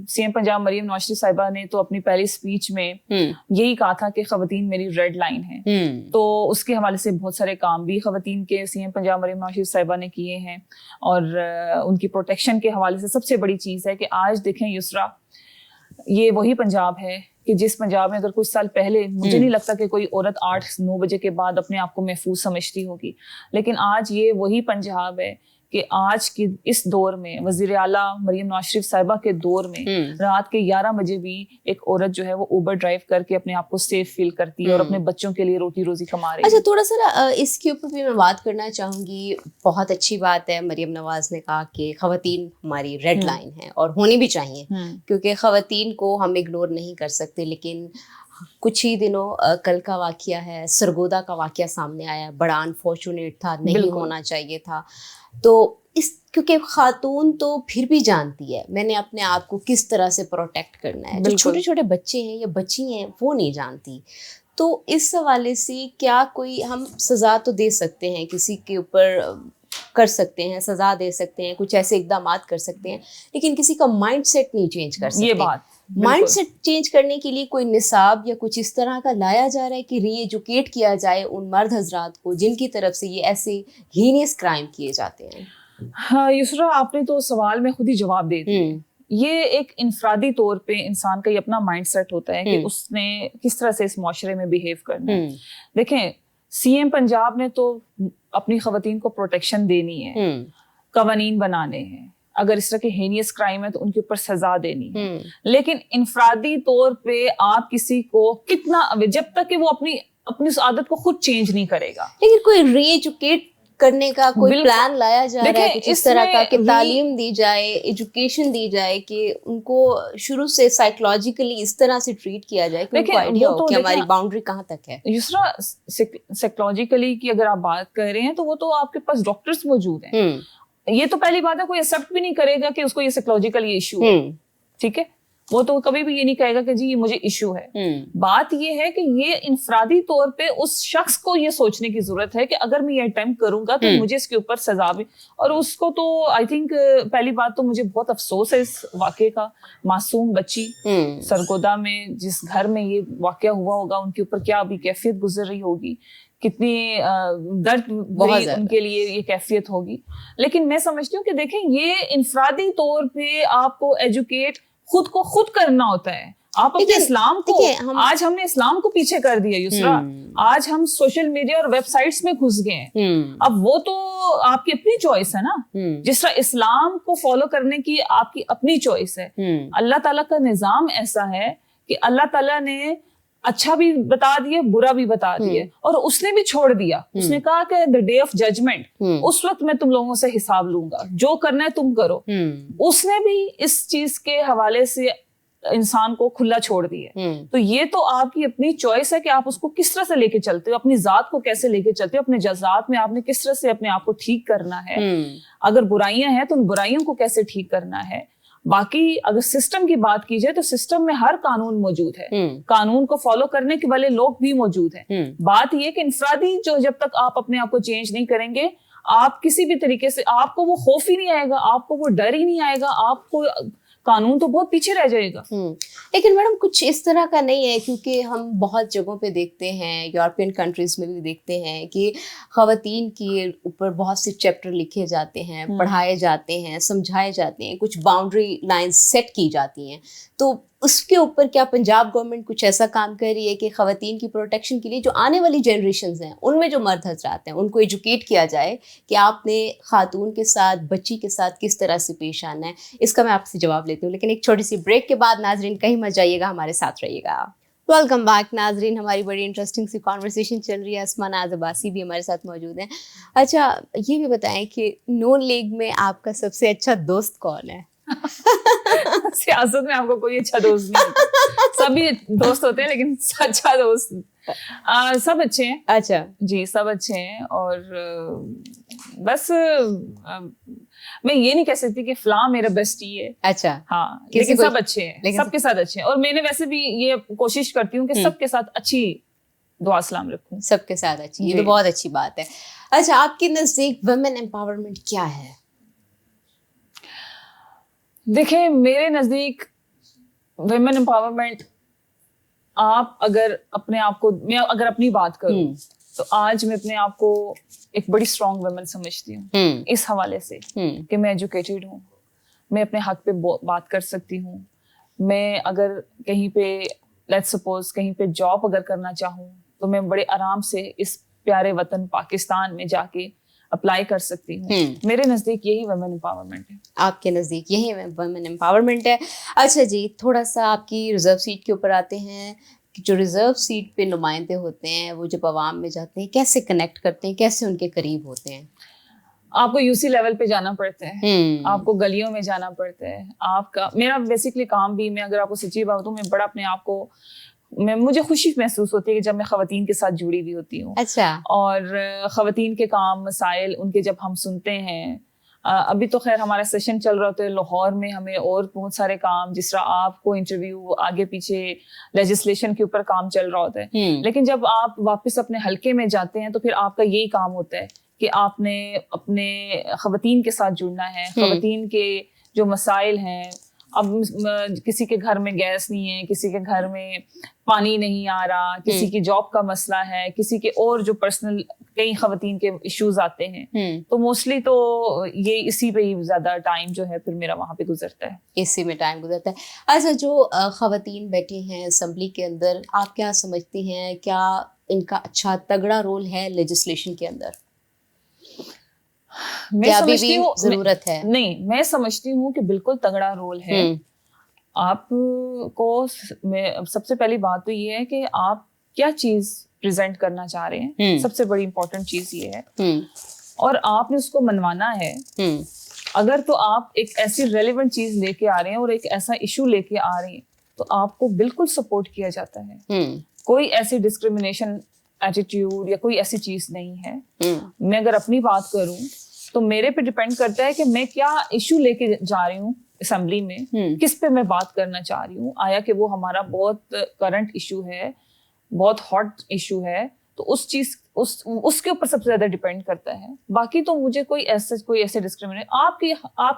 سی ایم پنجاب مریم نواز شریف صاحبہ نے تو اپنی پہلی اسپیچ میں یہی کہا تھا کہ خواتین میری ریڈ لائن ہے. تو اس کے حوالے سے بہت سارے کام بھی خواتین کے سی ایم پنجاب مریم نواز شریف صاحبہ نے کیے ہیں. اور ان کی پروٹیکشن کے حوالے سے سب سے بڑی چیز ہے کہ آج دیکھیں یسرا، یہ وہی پنجاب ہے کہ جس پنجاب میں اگر کچھ سال پہلے مجھے نہیں لگتا کہ کوئی عورت 8-9 بجے کے بعد اپنے آپ کو محفوظ سمجھتی ہوگی، لیکن آج یہ وہی پنجاب ہے کہ آج کی اس دور میں وزیر اعلیٰ مریم نواز شریف صاحبہ کے دور میں رات کے 11 بجے بھی ایک عورت جو ہے وہ اوبر ڈرائیو کر کے اپنے آپ کو سیف فیل کرتی ہے اور اپنے بچوں کے لیے روٹی روزی کما رہی ہے. اچھا تھوڑا سا اس کے اوپر بھی میں بات کرنا چاہوں گی. بہت اچھی بات ہے مریم نواز نے کہا کہ خواتین ہماری ریڈ لائن ہے اور ہونی بھی چاہیے, کیونکہ خواتین کو ہم اگنور نہیں کر سکتے. لیکن کچھ ہی دنوں کل کا واقعہ ہے, سرگودا کا واقعہ سامنے آیا, بڑا انفارچونیٹ تھا, نہیں ہونا چاہیے تھا. تو اس کیونکہ خاتون تو پھر بھی جانتی ہے میں نے اپنے آپ کو کس طرح سے پروٹیکٹ کرنا ہے. جو چھوٹے چھوٹے بچے ہیں یا بچی ہیں وہ نہیں جانتی. تو اس حوالے سے کیا کوئی ہم سزا تو دے سکتے ہیں, کسی کے اوپر کر سکتے ہیں, سزا دے سکتے ہیں, کچھ ایسے اقدامات کر سکتے ہیں, لیکن کسی کا مائنڈ سیٹ نہیں چینج کر سکتے. یہ بات مائنڈ سیٹ چینج کرنے کے لیے کوئی نصاب یا کچھ اس طرح کا لایا جا رہا ہے کہ ری ایجوکیٹ کیا جائے ان مرد حضرات کو جن کی طرف سے یہ ایسے ہینیس کرائم کیے جاتے ہیں. ہاں یسرا, آپ نے تو سوال میں خود ہی جواب دے دیا. یہ ایک انفرادی طور پہ انسان کا یہ اپنا مائنڈ سیٹ ہوتا ہے کہ اس نے کس طرح سے اس معاشرے میں بیہیو کرنا ہے. دیکھیں سی ایم پنجاب نے تو اپنی خواتین کو پروٹیکشن دینی ہے, قوانین بنانے ہیں, اگر اس طرح کے ہینیس کرائم ہے تو ان کے اوپر سزا دینی ہے. لیکن انفرادی طور پہ آپ کسی کو کتنا, جب تک کہ وہ اپنی اس عادت کو خود چینج نہیں کرے گا. لیکن کوئی ری ایجوکیٹ کرنے کا کوئی پلان لایا جا رہا ہے کچھ اس طرح کا کہ تعلیم دی جائے, ایجوکیشن دی جائے کہ ان کو شروع سے سائیکولوجیکلی اس طرح سے ٹریٹ کیا جائے کہ ان کو آئیڈیا ہو کہ ہماری باؤنڈری کہاں تک ہے. یسرا, سائیکولوجیکلی کی اگر آپ بات کر رہے ہیں تو وہ تو آپ کے پاس ڈاکٹرز موجود ہیں. یہ تو پہلی بات ہے, کوئی ایکسیپٹ بھی نہیں کرے گا کہ اس کو یہ سائیکولوجیکل ایشو ہے. ٹھیک ہے, وہ تو کبھی بھی یہ نہیں کہے گا کہ جی یہ مجھے ایشو ہے. بات یہ ہے کہ یہ انفرادی طور پہ اس شخص کو یہ سوچنے کی ضرورت ہے کہ اگر میں یہ اٹیمپٹ کروں گا تو مجھے اس کے اوپر سزا بھی. اور اس کو تو آئی تھنک پہلی بات تو مجھے بہت افسوس ہے اس واقعے کا. معصوم بچی سرگودا میں جس گھر میں یہ واقعہ ہوا ہوگا ان کے اوپر کیا ابھی کیفیت گزر رہی ہوگی, کتنی درد ان کے لیے یہ کیفیت ہوگی. لیکن میں سمجھتی ہوں کہ دیکھیں یہ انفرادی طور پہ آپ کو ایجوکیٹ خود کو خود کرنا ہوتا ہے. آپ اپنے اسلام کو, آج ہم نے اسلام کو پیچھے کر دیا یسرا, آج ہم سوشل میڈیا اور ویب سائٹس میں گھس گئے ہیں. اب وہ تو آپ کی اپنی چوائس ہے نا, جس طرح اسلام کو فالو کرنے کی آپ کی اپنی چوائس ہے. اللہ تعالیٰ کا نظام ایسا ہے کہ اللہ تعالیٰ نے اچھا بھی بتا دیے, برا بھی بتا دیے, اور اس نے بھی چھوڑ دیا. اس نے کہا کہ the day of judgment, اس وقت میں تم لوگوں سے حساب لوں گا, جو کرنا ہے تم کرو. اس نے بھی اس چیز کے حوالے سے انسان کو کھلا چھوڑ دیا. تو یہ تو آپ کی اپنی چوائس ہے کہ آپ اس کو کس طرح سے لے کے چلتے ہو, اپنی ذات کو کیسے لے کے چلتے ہو, اپنے جذبات میں آپ نے کس طرح سے اپنے آپ کو ٹھیک کرنا ہے. اگر برائیاں ہیں تو ان برائیوں کو کیسے ٹھیک کرنا ہے. باقی اگر سسٹم کی بات کی جائے تو سسٹم میں ہر قانون موجود ہے, قانون کو فالو کرنے کے والے لوگ بھی موجود ہیں. بات یہ کہ انفرادی جو جب تک آپ اپنے آپ کو چینج نہیں کریں گے, آپ کسی بھی طریقے سے, آپ کو وہ خوف ہی نہیں آئے گا, آپ کو وہ ڈر ہی نہیں آئے گا, آپ کو قانون تو بہت پیچھے رہ جائے گا. لیکن میڈم کچھ اس طرح کا نہیں ہے, کیونکہ ہم بہت جگہوں پہ دیکھتے ہیں, یورپین کنٹریز میں بھی دیکھتے ہیں کہ خواتین کے اوپر بہت سے چیپٹر لکھے جاتے ہیں, پڑھائے جاتے ہیں, سمجھائے جاتے ہیں, کچھ باؤنڈری لائنز سیٹ کی جاتی ہیں. تو اس کے اوپر کیا پنجاب گورنمنٹ کچھ ایسا کام کر رہی ہے کہ خواتین کی پروٹیکشن کے لیے جو آنے والی جنریشنز ہیں ان میں جو مرد حضرات ہیں ان کو ایجوکیٹ کیا جائے کہ آپ نے خاتون کے ساتھ, بچی کے ساتھ کس طرح سے پیش آنا ہے؟ اس کا میں آپ سے جواب لیتی ہوں, لیکن ایک چھوٹی سی بریک کے بعد. ناظرین کہیں مت جائیے گا, ہمارے ساتھ رہیے گا. ویلکم بیک ناظرین, ہماری بڑی انٹرسٹنگ سی کانورسیشن چل رہی ہے. اسما ناز عباسی بھی ہمارے ساتھ موجود ہیں. اچھا یہ بھی بتائیں کہ نون لیگ میں آپ کا سب سے اچھا دوست کون ہے؟ سیاست میں آپ کو کوئی اچھا دوست نہیں ہوتا, سبھی دوست ہوتے ہیں لیکن اچھا دوست سب اچھے ہیں. اچھا جی سب اچھے ہیں, اور بس میں یہ نہیں کہہ سکتی کہ فلاں میرا بیسٹی ہے. اچھا ہاں, لیکن سب اچھے ہیں, سب کے ساتھ اچھے ہیں. اور میں نے ویسے بھی یہ کوشش کرتی ہوں کہ سب کے ساتھ اچھی دعا سلام رکھوں. سب کے ساتھ اچھی, یہ تو بہت اچھی بات ہے. اچھا آپ کے نزدیک ویمن امپاورمنٹ کیا ہے؟ دیکھیں میرے نزدیک ویمن امپاورمنٹ, آپ اگر اپنے آپ کو, میں اگر اپنی بات کروں تو آج میں اپنے آپ کو ایک بڑی اسٹرانگ ویمن سمجھتی ہوں اس حوالے سے کہ میں ایجوکیٹڈ ہوں, میں اپنے حق پہ بات کر سکتی ہوں. میں اگر کہیں پہ لیٹس سپوز کہیں پہ جاب اگر کرنا چاہوں تو میں بڑے آرام سے اس پیارے وطن پاکستان میں جا کے اپلائی کر سکتی ہوں. میرے نزدیک یہی ویمن امپاورمنٹ ہے. آپ کے نزدیک یہی ویمن امپاورمنٹ ہے. اچھا جی, تھوڑا سا آپ کی ریزرو سیٹ کے اوپر آتے ہیں. جو ریزرو سیٹ پہ نمائندے ہوتے ہیں وہ جب عوام میں جاتے ہیں کیسے کنیکٹ کرتے ہیں, کیسے ان کے قریب ہوتے ہیں؟ آپ کو یو سی لیول پہ جانا پڑتا ہے, آپ کو گلیوں میں جانا پڑتا ہے. آپ کا میرا بیسکلی کام بھی, میں اگر آپ کو سچی بات بتاؤں, میں بڑا اپنے آپ کو مجھے خوشی محسوس ہوتی ہے کہ جب میں خواتین کے ساتھ جڑی ہوئی ہوتی ہوں. اچھا. اور خواتین کے کام مسائل ان کے جب ہم سنتے ہیں, ابھی تو خیر ہمارا سیشن چل رہا ہوتا ہے لاہور میں, ہمیں اور بہت سارے کام, جس طرح آپ کو انٹرویو آگے پیچھے لیجسلیشن کے اوپر کام چل رہا ہوتا ہے, لیکن جب آپ واپس اپنے حلقے میں جاتے ہیں تو پھر آپ کا یہی کام ہوتا ہے کہ آپ نے اپنے خواتین کے ساتھ جڑنا ہے. خواتین کے جو مسائل ہیں, اب کسی کے گھر میں گیس نہیں ہے, کسی کے گھر میں پانی نہیں آ رہا, کسی کی جاب کا مسئلہ ہے, کسی کے اور جو پرسنل کئی خواتین کے ایشوز آتے ہیں, تو موسٹلی تو یہ اسی پہ ہی زیادہ ٹائم جو ہے پھر میرا وہاں پہ گزرتا ہے, اسی میں ٹائم گزرتا ہے. اچھا, جو خواتین بیٹھی ہیں اسمبلی کے اندر, آپ کیا سمجھتی ہیں, کیا ان کا اچھا تگڑا رول ہے لیجسلیشن کے اندر؟ میں سمجھتی ہوں ضرورت ہے. نہیں, میں سمجھتی ہوں کہ بالکل تگڑا رول ہے. آپ کو سب سے پہلی بات تو یہ ہے کہ آپ کیا چیز پریزنٹ کرنا چاہ رہے ہیں, سب سے بڑی امپورٹنٹ چیز یہ ہے, اور آپ نے اس کو منوانا ہے. اگر تو آپ ایک ایسی ریلیونٹ چیز لے کے آ رہے ہیں اور ایک ایسا ایشو لے کے آ رہے ہیں تو آپ کو بالکل سپورٹ کیا جاتا ہے. کوئی ایسی ڈسکریمنیشن ایٹیٹیوڈ یا کوئی ایسی چیز نہیں ہے. میں اگر اپنی بات کروں تو میرے پہ ڈپینڈ کرتا ہے کہ میں کیا ایشو لے کے جا رہی ہوں اسمبلی میں, کس پہ میں بات کرنا چاہ رہی ہوں. آیا کہ وہ ہمارا بہت کرنٹ ایشو ہے, بہت ہاٹ ایشو ہے, تو اس چیز اس کے اوپر سب سے زیادہ ڈپینڈ کرتا ہے. باقی تو مجھے کوئی ایسے ڈسکریمنیٹ آپ کی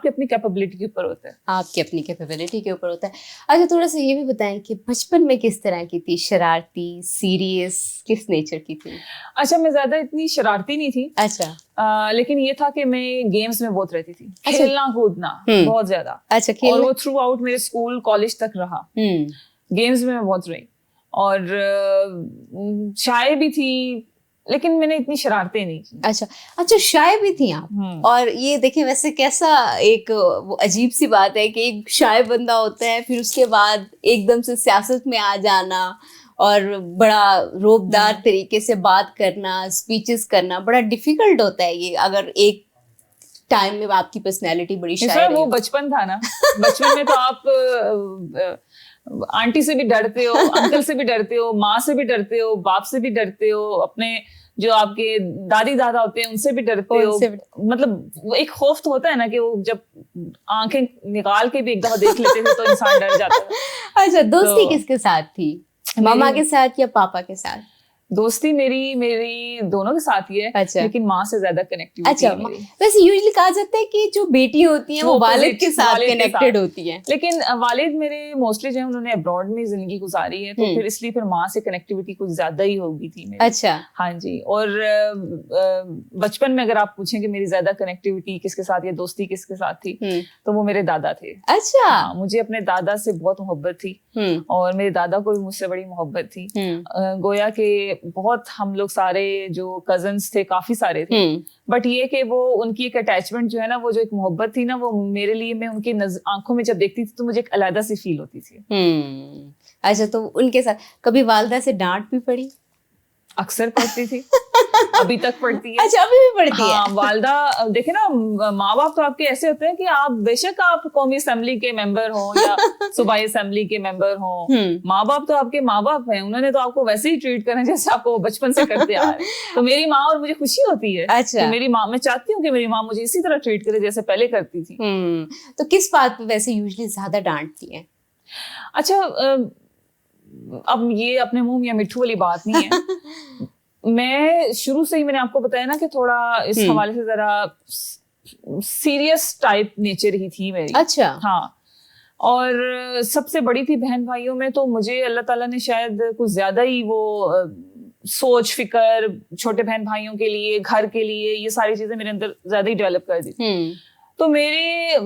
اپنی کیپیبلٹی کے اوپر ہوتا ہے, آپ کی اپنی کیپیبلٹی کے اوپر ہوتا ہے. اچھا, تھوڑا سا یہ بھی بتائیں کہ بچپن میں کس طرح کی تھی, شرارتی, سیریس, کس نیچر کی تھی؟ اچھا, میں زیادہ اتنی شرارتی نہیں تھی. اچھا. لیکن یہ تھا کہ میں گیمز میں بہت رہتی تھی, کھیلنا کودنا بہت زیادہ. اچھا. اور وہ تھرو آؤٹ میرے اسکول کالج تک رہا. گیمز میں بہت رہی, اور شائع بھی تھی, لیکن میں نے اتنی شرارتیں نہیں کی. اچھا, شائع بھی تھی آپ. اور یہ دیکھیں ویسے کیسا ایک وہ عجیب سی بات ہے کہ ایک شائع بندہ ہوتا ہے, پھر اس کے بعد ایک دم سے سیاست میں آ جانا اور بڑا روبدار طریقے سے بات کرنا, اسپیچز کرنا, بڑا ڈیفیکلٹ ہوتا ہے یہ. اگر ایک ٹائم میں آپ کی پرسنالٹی بڑی شائع, وہ بچپن تھا نا, بچپن میں تو آپ آنٹی سے بھی ڈرتے ہو, انکل سے بھی ڈرتے ہو, ماں سے بھی ڈرتے ہو, باپ سے بھی ڈرتے ہو, اپنے جو آپ کے دادی دادا ہوتے ہیں ان سے بھی ڈرتے ہو. مطلب ایک خوف تو ہوتا ہے نا کہ وہ جب آنکھیں نکال کے بھی ایک دفعہ دیکھ لیتے تھے تو انسان ڈر جاتا ہے. اچھا, دوستی کس کے ساتھ تھی, ماما کے ساتھ یا پاپا کے ساتھ؟ دوستی میری دونوں کے ساتھ ہی ہے. اچھا. لیکن ماں سے زیادہ کنیکٹیویٹی. اچھا, ویسے یوزلی کہا جاتا ہے کہ جو بیٹی ہوتی ہیں وہ والد کے ساتھ کنیکٹڈ ہوتی ہیں, لیکن والد میرے موسٹلی جو ہے انہوں نے ابراڈ میں زندگی گزاری ہے, تو پھر اس لیے پھر ماں سے کنیکٹیویٹی کچھ زیادہ ہی ہوگی تھی میری. اچھا. ہاں جی. اور بچپن میں اگر آپ پوچھیں کہ میری زیادہ کنیکٹیویٹی کس کے ساتھ یا دوستی کس کے ساتھ تھی, تو وہ میرے دادا تھے. اچھا. مجھے اپنے دادا سے بہت محبت تھی, اور میرے دادا کو بھی مجھ سے بڑی محبت تھی. گویا کہ بہت ہم لوگ سارے جو کزنس تھے کافی سارے تھے, بٹ یہ کہ وہ ان کی ایک اٹیچمنٹ جو ہے نا, وہ جو ایک محبت تھی نا, وہ میرے لیے, میں ان کی آنکھوں میں جب دیکھتی تھی تو مجھے ایک علیحدہ سی فیل ہوتی تھی. اچھا, تو ان کے ساتھ کبھی والدہ سے ڈانٹ بھی پڑی؟ اکثر پڑھتی تھی, ابھی تک پڑھتی ہے. اچھا, ابھی بھی پڑھتی ہے. ہاں, والدہ دیکھیں نا, ماں باپ تو آپ کے ایسے ہوتے ہیں کہ آپ بے شک آپ قومی اسمبلی کے ممبر ہوں یا صوبائی اسمبلی کے ممبر ہوں, ماں باپ تو آپ کے ماں باپ ہیں, انہوں نے تو آپ کو ویسے ہی ٹریٹ کرنا جیسے آپ کو بچپن سے کرتے آ رہے ہیں. تو میری ماں, اور مجھے خوشی ہوتی ہے کہ میری ماں, میں چاہتی ہوں کہ میری ماں مجھے اسی طرح ٹریٹ کرے جیسے پہلے کرتی تھی. تو کس بات پہ ویسے یوزلی زیادہ ڈانٹتی ہیں؟ اچھا, اب یہ اپنے منہ یا مٹھو والی بات نہیں ہے. میں شروع سے ہی, میں نے آپ کو بتایا نا کہ تھوڑا اس حوالے سے ذرا سیریس ٹائپ نیچر ہی تھی میری. اچھا. ہاں, اور سب سے بڑی تھی بہن بھائیوں میں, تو مجھے اللہ تعالیٰ نے شاید کچھ زیادہ ہی وہ سوچ فکر چھوٹے بہن بھائیوں کے لیے, گھر کے لیے, یہ ساری چیزیں میرے اندر زیادہ ہی ڈیولپ کر دی. تو میرے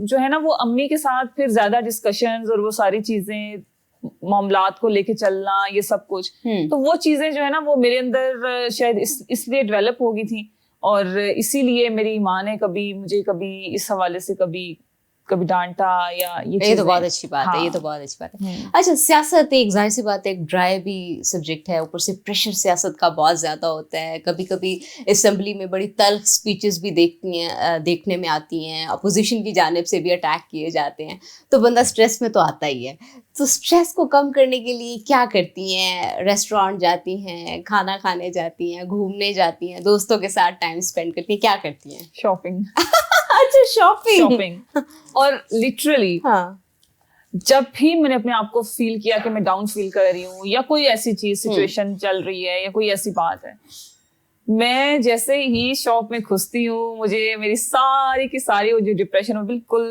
جو ہے نا وہ امی کے ساتھ پھر زیادہ ڈسکشنز اور وہ ساری چیزیں, معاملات کو لے کے چلنا, یہ سب کچھ, تو وہ چیزیں جو ہے نا وہ میرے اندر شاید اس لیے ڈیولپ ہو گئی تھی. اور اسی لیے میری ماں نے کبھی مجھے کبھی اس حوالے سے کبھی ڈانٹا یا یہ تو بہت اچھی بات ہے، یہ تو بہت اچھی بات ہے. اچھا، سیاست ایک ظاہر سی بات ہے، ایک ڈرائی بھی سبجیکٹ ہے، اوپر سے پریشر سیاست کا بہت زیادہ ہوتا ہے. کبھی کبھی اسمبلی میں بڑی تلخ اسپیچز بھی دیکھنے میں آتی ہیں، اپوزیشن کی جانب سے بھی اٹیک کیے جاتے ہیں، تو بندہ اسٹریس میں تو آتا ہی ہے. تو اسٹریس کو کم کرنے کے لیے کیا کرتی ہیں؟ ریسٹورینٹ جاتی ہیں، کھانا کھانے جاتی ہیں، گھومنے جاتی ہیں، دوستوں کے ساتھ ٹائم اسپینڈ کرتی ہیں، کیا کرتی ہیں؟ شاپنگ. اچھا، شاپنگ. اور لٹرلی ہاں، جب بھی میں نے اپنے آپ کو فیل کیا کہ میں ڈاؤن فیل کر رہی ہوں یا کوئی ایسی چیز سچویشن چل رہی ہے یا کوئی ایسی بات ہے، میں جیسے ہی شاپ میں گھستی ہوں مجھے میری ساری کی ساری وہ جو ڈپریشن وہ بالکل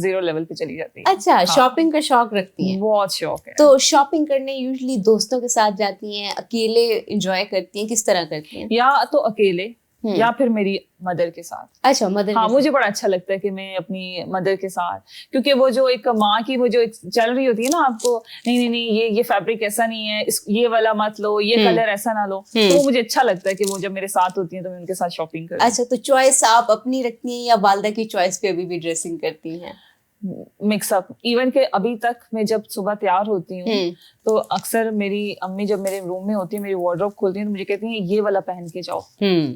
0 لیول پہ چلی جاتی ہے. اچھا، شاپنگ کا شوق رکھتی ہیں؟ بہت شوق ہے. تو شاپنگ کرنے یوزلی دوستوں کے ساتھ جاتی ہیں، اکیلے انجوائے کرتی ہیں، کس طرح کرتی ہیں؟ یا تو اکیلے یا پھر میری مدر کے ساتھ. اچھا، مدر. ہاں، مجھے بڑا اچھا لگتا ہے کہ میں اپنی مدر کے ساتھ، کیونکہ وہ جو ایک ماں کی وہ جو چل رہی ہوتی ہے نا آپ کو، نہیں یہ فیبرک ایسا نہیں ہے، یہ والا مت لو، یہ کلر ایسا نہ لو، تو وہ مجھے اچھا لگتا ہے کہ وہ جب میرے ساتھ ہوتی ہیں تو میں ان کے ساتھ شاپنگ کرتی ہوں. اچھا، تو چوائس آپ اپنی رکھتی ہیں یا والدہ کی چوائس پہ ابھی بھی ڈریسنگ کرتی ہیں؟ Mix up. ایون کہ ابھی تک میں جب صبح تیار ہوتی ہوں تو اکثر میری امی جب میرے روم میں ہوتی ہے، میری وارڈروب کھولتی ہیں تو مجھے کہتی ہیں یہ والا پہن کے جاؤ،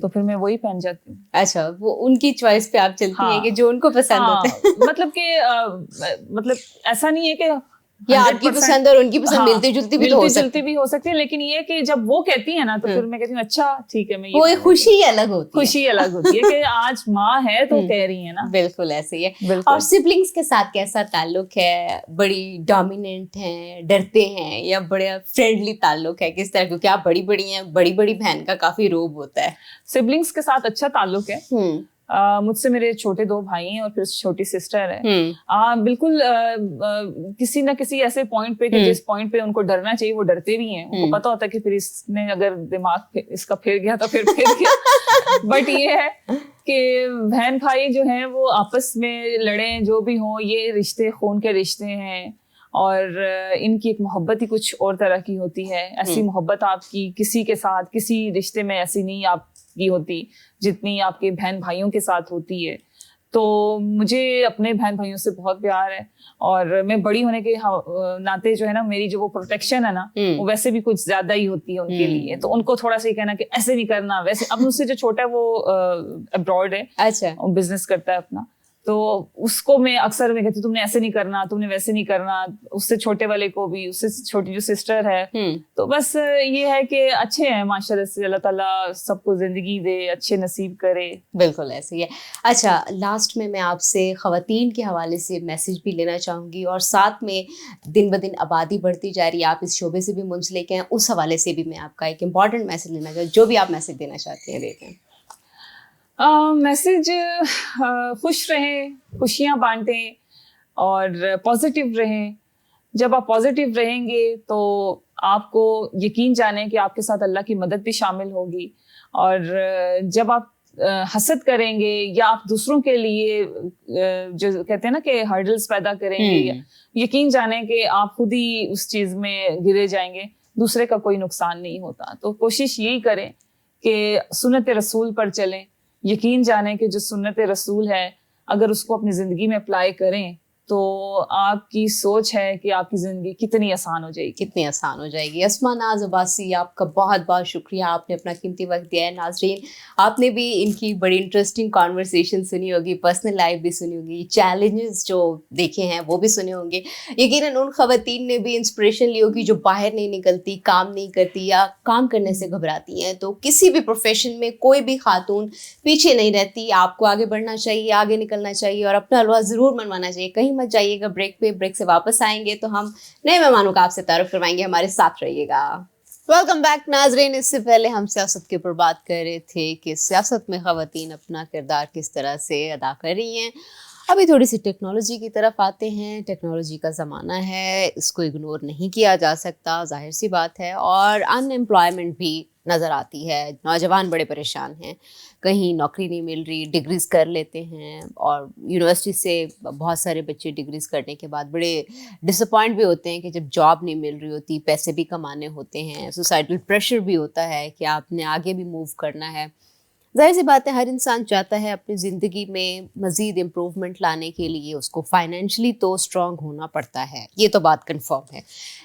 تو پھر میں وہی پہن جاتی ہوں. اچھا، وہ ان کی چوائس پہ آپ چلتی ہیں کہ جو ان کو پسند ہوتا ہے. مطلب کہ مطلب ایسا نہیں ہے کہ یا آپ کی پسند اور ان کی پسند ملتی جلتی بھی ہو سکتی ہے، لیکن یہ کہ جب وہ کہتی ہے نا تو پھر میں کہتی ہوں اچھا ٹھیک ہے. میں وہ خوشی الگ ہوتی ہے کہ آج ماں ہے تو کہہ رہی ہے نا. بالکل ایسے ہی ہے. اور سبلنگس کے ساتھ کیسا تعلق ہے؟ بڑی ڈومیننٹ ہیں، ڈرتے ہیں، یا بڑا فرینڈلی تعلق ہے؟ کس طرح؟ کیونکہ آپ بڑی ہیں، بڑی بہن کا کافی روب ہوتا ہے. سبلنگس کے ساتھ اچھا تعلق ہے. مجھ سے میرے چھوٹے 2 بھائی ہیں اور پھر چھوٹی سسٹر ہے. بالکل کسی نہ کسی ایسے پوائنٹ پہ کہ جس پوائنٹ پہ ان کو ڈرنا چاہیے وہ ڈرتے بھی ہیں. ان کو پتا ہوتا ہے کہ پھر اس نے اگر دماغ اس کا پھر گیا تو پھر گیا. بٹ یہ ہے کہ بہن بھائی جو ہیں وہ آپس میں لڑیں جو بھی ہوں، یہ رشتے خون کے رشتے ہیں اور ان کی ایک محبت ہی کچھ اور طرح کی ہوتی ہے. ایسی محبت آپ کی کسی کے ساتھ کسی رشتے میں ایسی نہیں آپ کی ہوتی جتنی آپ کے بہن بھائیوں کے ساتھ ہوتی ہے. تو مجھے اپنے بہن بھائیوں سے بہت پیار ہے اور میں بڑی ہونے کے ناطے جو ہے نا میری جو وہ پروٹیکشن ہے نا وہ ویسے بھی کچھ زیادہ ہی ہوتی ہے ان کے لیے. تو ان کو تھوڑا سا یہ کہنا کہ ایسے نہیں کرنا ویسے. اب مجھ سے جو چھوٹا ہے وہ ابراڈ ہے، اچھا، بزنس کرتا ہے اپنا، تو اس کو میں اکثر میں کہتی ہوں تم نے ایسے نہیں کرنا، تم نے ویسے نہیں کرنا. اس سے چھوٹے والے کو بھی، اس سے چھوٹی جو سسٹر ہے، تو بس یہ ہے کہ اچھے ہیں ماشاء اللہ سے. اللہ تعالیٰ سب کو زندگی دے، اچھے نصیب کرے. بالکل ایسے ہی ہے. اچھا، لاسٹ میں آپ سے خواتین کے حوالے سے میسج بھی لینا چاہوں گی، اور ساتھ میں دن بدن آبادی بڑھتی جا رہی ہے، آپ اس شعبے سے بھی منسلک ہیں، اس حوالے سے بھی میں آپ کا ایک امپورٹنٹ میسج لینا چاہوں، جو بھی آپ میسج دینا چاہتے ہیں دیکھیں. میسج خوش رہیں، خوشیاں بانٹیں اور پازیٹیو رہیں. جب آپ پازیٹیو رہیں گے تو آپ کو یقین جانیں کہ آپ کے ساتھ اللہ کی مدد بھی شامل ہوگی. اور جب آپ حسد کریں گے یا آپ دوسروں کے لیے جو کہتے ہیں نا کہ ہرڈلز پیدا کریں گے، یقین جانیں کہ آپ خود ہی اس چیز میں گرے جائیں گے. دوسرے کا کوئی نقصان نہیں ہوتا. تو کوشش یہی کریں کہ سنت رسول پر چلیں. یقین جانیں کہ جو سنت رسول ہے اگر اس کو اپنی زندگی میں اپلائی کریں تو آپ کی سوچ ہے کہ آپ کی زندگی کتنی آسان ہو جائے گی، کتنی آسان ہو جائے گی. اسماء ناز عباسی، آپ کا بہت بہت شکریہ، آپ نے اپنا قیمتی وقت دیا ہے. ناظرین، آپ نے بھی ان کی بڑی انٹرسٹنگ کانورسیشن سنی ہوگی، پرسنل لائف بھی سنی ہوگی، چیلنجز جو دیکھے ہیں وہ بھی سنے ہوں گے. یقیناً ان خواتین نے بھی انسپریشن لی ہوگی جو باہر نہیں نکلتی، کام نہیں کرتی یا کام کرنے سے گھبراتی ہیں. تو کسی بھی پروفیشن میں کوئی بھی خاتون پیچھے نہیں رہتی. آپ کو آگے بڑھنا چاہیے، آگے نکلنا چاہیے اور اپنا حلوہ ضرور منوانا چاہیے. کہیں مت جائیے گا بریک پہ. بریک سے واپس آئیں گے تو ہم نئے مہمانوں کا آپ سے تعارف کروائیں گے. ہمارے ساتھ رہیے گا. ویلکم بیک ناظرین. اس سے پہلے ہم سیاست کے اوپر بات کر رہے تھے کہ سیاست میں خواتین اپنا کردار کس طرح سے ادا کر رہی ہیں. ابھی تھوڑی سی ٹیکنالوجی کی طرف آتے ہیں. ٹیکنالوجی کا زمانہ ہے، اس کو اگنور نہیں کیا جا سکتا، ظاہر سی بات ہے. اور ان امپلائمنٹ بھی نظر آتی ہے. نوجوان بڑے پریشان ہیں، کہیں نوکری نہیں مل رہی، ڈگریز کر لیتے ہیں اور یونیورسٹی سے بہت سارے بچے ڈگریز کرنے کے بعد بڑے ڈس اپوائنٹ بھی ہوتے ہیں کہ جب جاب نہیں مل رہی ہوتی، پیسے بھی کمانے ہوتے ہیں، سوسائٹل پریشر بھی ہوتا ہے کہ آپ نے آگے بھی موو کرنا ہے. ظاہر سی بات ہے ہر انسان چاہتا ہے اپنی زندگی میں مزید امپروومنٹ لانے کے لیے اس کو فائنینشلی تو اسٹرانگ ہونا پڑتا ہے, یہ تو بات کنفرم ہے.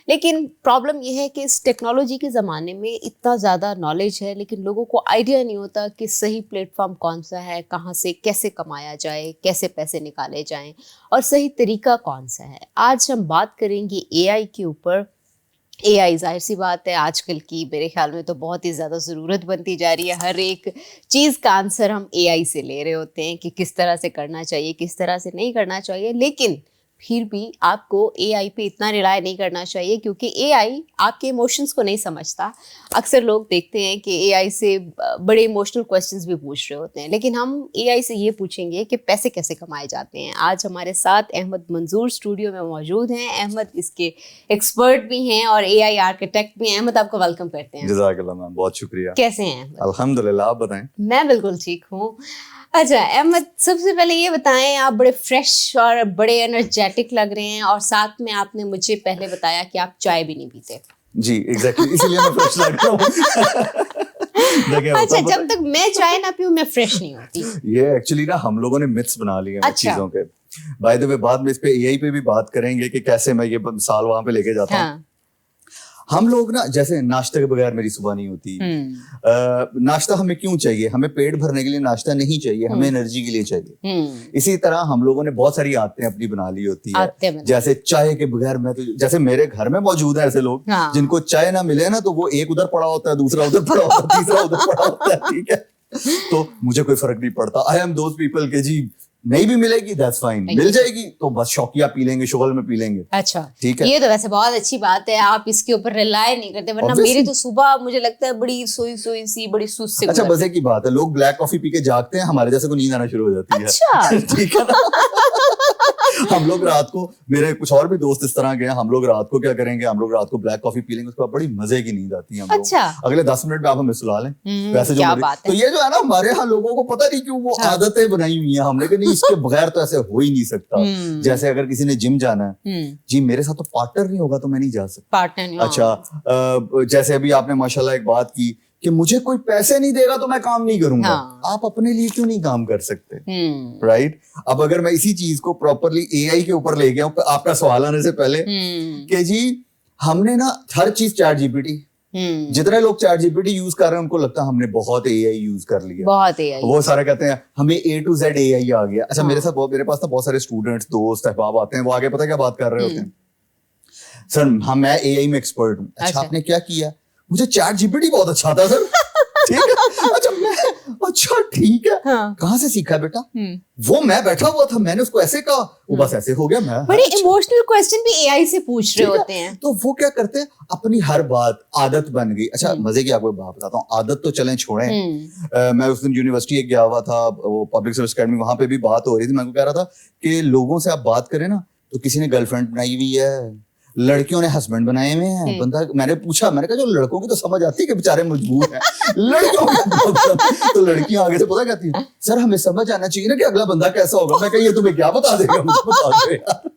لیکن پرابلم یہ ہے کہ اس ٹیکنالوجی کے زمانے میں اتنا زیادہ نالج ہے لیکن لوگوں کو آئیڈیا نہیں ہوتا کہ صحیح پلیٹ فارم کون سا ہے, کہاں سے کیسے کمایا جائے, کیسے پیسے نکالے جائیں اور صحیح طریقہ کون سا ہے. آج ہم بات کریں گے اے آئی کے اوپر. اے آئی ظاہر سی بات ہے آج کل کی میرے خیال میں تو بہت ہی زیادہ ضرورت بنتی جا رہی ہے. ہر ایک چیز کا آنسر ہم اے آئی سے لے رہے ہوتے ہیں کہ کس طرح سے کرنا چاہیے, کس طرح سے نہیں کرنا چاہیے. لیکن پھر بھی آپ کو اے آئی پہ اتنا ریلائی نہیں کرنا چاہیے کیونکہ اے آئی آپ کے ایموشنس کو نہیں سمجھتا. اکثر لوگ دیکھتے ہیں کہ اے آئی سے بڑے ایموشنل کویسچنس بھی پوچھ رہے ہوتے ہیں, لیکن ہم اے آئی سے یہ پوچھیں گے کہ پیسے کیسے کمائے جاتے ہیں. آج ہمارے ساتھ احمد منظور اسٹوڈیو میں موجود ہیں. احمد اس کے ایکسپرٹ بھی ہیں اور اے آئی آرکیٹیکٹ بھی ہیں. احمد آپ کو ویلکم کرتے ہیں. جزاک اللہ میم, بہت شکریہ. کیسے ہیں احمد؟ الحمدللہ, آپ بتائیں. میں بالکل ٹھیک ہوں. اچھا احمد, سب سے پہلے یہ بتائیں, آپ بڑے فریش اور بڑے انرجیٹک لگ رہے ہیں اور ساتھ میں آپ نے مجھے پہلے بتایا کہ آپ چائے بھی نہیں پیتے. جی ایگزیکٹلی, اسی لیے میں فریش لگ رہا ہوں. اچھا, جب تک میں چائے نہ پیوں میں فریش نہیں ہوتی. یہ ایکچولی نا ہم لوگوں نے متس بنا لیے ہیں چیزوں کے. بائی دا وے بعد میں اس پہ اے آئی پہ بھی بات کریں گے کہ کیسے میں یہ مثال وہاں پہ لے کے جاتا ہوں. ہم لوگ نا جیسے ناشتے کے بغیر میری صبح نہیں ہوتی. ناشتہ ہمیں کیوں چاہیے؟ ہمیں پیٹ بھرنے کے لیے ناشتہ نہیں چاہیے, ہمیں انرجی کے لیے چاہیے. اسی طرح ہم لوگوں نے بہت ساری عادتیں اپنی بنا لی ہوتی ہے. جیسے چائے کے بغیر میں تو, جیسے میرے گھر میں موجود ہیں ایسے لوگ جن کو چائے نہ ملے نا تو وہ ایک ادھر پڑا ہوتا ہے, دوسرا ادھر پڑا ہوتا ہے, تیسرا ادھر پڑا ہوتا ہے. ٹھیک ہے, تو مجھے کوئی فرق نہیں پڑتا. آئی ایم دوز پیپل کہ جی نہیں بھی ملے گی دیٹس فائن, مل جائے گی تو بس شوقیہ پی لیں گے, شغل میں پی لیں گے. اچھا ٹھیک ہے, یہ تو ویسے بہت اچھی بات ہے, آپ اس کے اوپر ریلائی نہیں کرتے, ورنہ میری تو صبح مجھے لگتا ہے بڑی سوئی سوئی سی, بڑی سست سے. اچھا مزے کی بات ہے, لوگ بلیک کافی پی کے جاگتے ہیں, ہمارے جیسے کو نیند آنا شروع ہو جاتی ہے. اچھا ٹھیک ہے نا. ہم لوگ رات کو, میرے کچھ اور بھی دوست اس طرح کے ہیں, ہم لوگ رات کو کیا کریں گے, ہم لوگ رات کو بلیک کافی پی لیں گے, اس کے بعد بڑی مزے کی نیند آتی ہے ہم لوگ. اگلے 10 منٹ میں آپ ہمیں سلا لیں ویسے جو. تو یہ جو ہے نا ہمارے یہاں لوگوں کو پتہ نہیں کیوں وہ عادتیں بنائی ہوئی ہیں ہم نے کہ نہیں اس کے بغیر تو ایسے ہو ہی نہیں سکتا. جیسے اگر کسی نے جم جانا ہے, جی میرے ساتھ تو پارٹنر نہیں ہوگا تو میں نہیں جا سکتا. اچھا جیسے ابھی آپ نے ماشاءاللہ ایک بات کی کہ مجھے کوئی پیسے نہیں دے گا تو میں کام نہیں کروں گا. آپ اپنے لیے کیوں نہیں کام کر سکتے؟ رائٹ. اب اگر میں اسی چیز کو پراپرلی اے آئی کے اوپر لے گیا ہوں, آپ کا سوال آنے سے پہلے کہ جی ہم نے نا ہر چیز چیٹ جی پی ٹی, جتنے لوگ چیٹ جی پی ٹی یوز کر رہے ہیں ان کو لگتا ہے ہم نے بہت اے آئی یوز کر لیا, بہت اے آئی. وہ سارے کہتے ہیں ہمیں اے ٹو زیڈ اے آئی آ گیا. اچھا میرے پاس تو بہت سارے اسٹوڈنٹس, دوست, احباب آتے ہیں, وہ آگے پتہ کیا بات کر رہے ہوتے ہیں, سر میں اے آئی میں ایکسپرٹ ہوں. اچھا آپ نے کیا کیا؟ مجھے چیٹ جی پی ٹی بہت اچھا تھا سر. ٹھیک ہے, اچھا ٹھیک ہے, کہاں سے سیکھا بیٹا؟ وہ میں بیٹھا ہوا تھا, میں نے اس کو ایسے کہا, وہ بس ایسے ہو گیا. میں بڑے ایموشنل کوسچن بھی اے آئی سے پوچھ رہے ہوتے ہیں. تو وہ کیا کرتے ہیں, اپنی ہر بات عادت بن گئی. اچھا مزے کی آپ کو بات بتاتا ہوں, عادت تو چلیں چھوڑیں. میں اس دن یونیورسٹی ایک گیا ہوا تھا, وہ پبلک سروس اکیڈمی, وہاں پہ بھی بات ہو رہی تھی. میں کو کہہ رہا تھا کہ لوگوں سے آپ بات کریں نا تو کسی نے گرل فرینڈ بنائی ہوئی ہے, لڑکیوں نے ہسبینڈ بنائے ہوئے ہیں. بندہ, میں نے پوچھا, میں نے کہا جو لڑکوں کی تو سمجھ آتی ہے کہ بیچارے مجبور ہیں, لڑکیوں تو لڑکیاں آگے سے پتہ کہتی ہیں سر ہمیں سمجھ آنا چاہیے نا کہ اگلا بندہ کیسا ہوگا. میں کہا یہ تمہیں کیا بتا دے گا, مجھے بتا دو یار.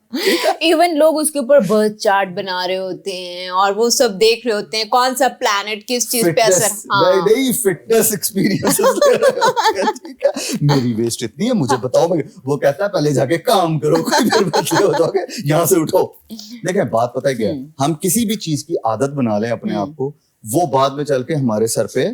ایون لوگ اس کے اوپر برتھ چارٹ بنا رہے ہوتے ہیں اور وہ سب دیکھ رہے ہوتے ہیں کون سا پلانٹ کس چیز پہ اثر. نہیں فٹنس ایکسپیرینس میری ویسٹ اتنی ہے, مجھے بتاؤ. وہ کہتا ہے پہلے جا کے کام کرو, پھر بچے ہو جاؤ گے, یہاں سے اٹھو. دیکھیں بات پتہ ہے کیا, ہم کسی بھی چیز کی عادت بنا لیں اپنے آپ کو, وہ بعد میں چل کے ہمارے سر پہ.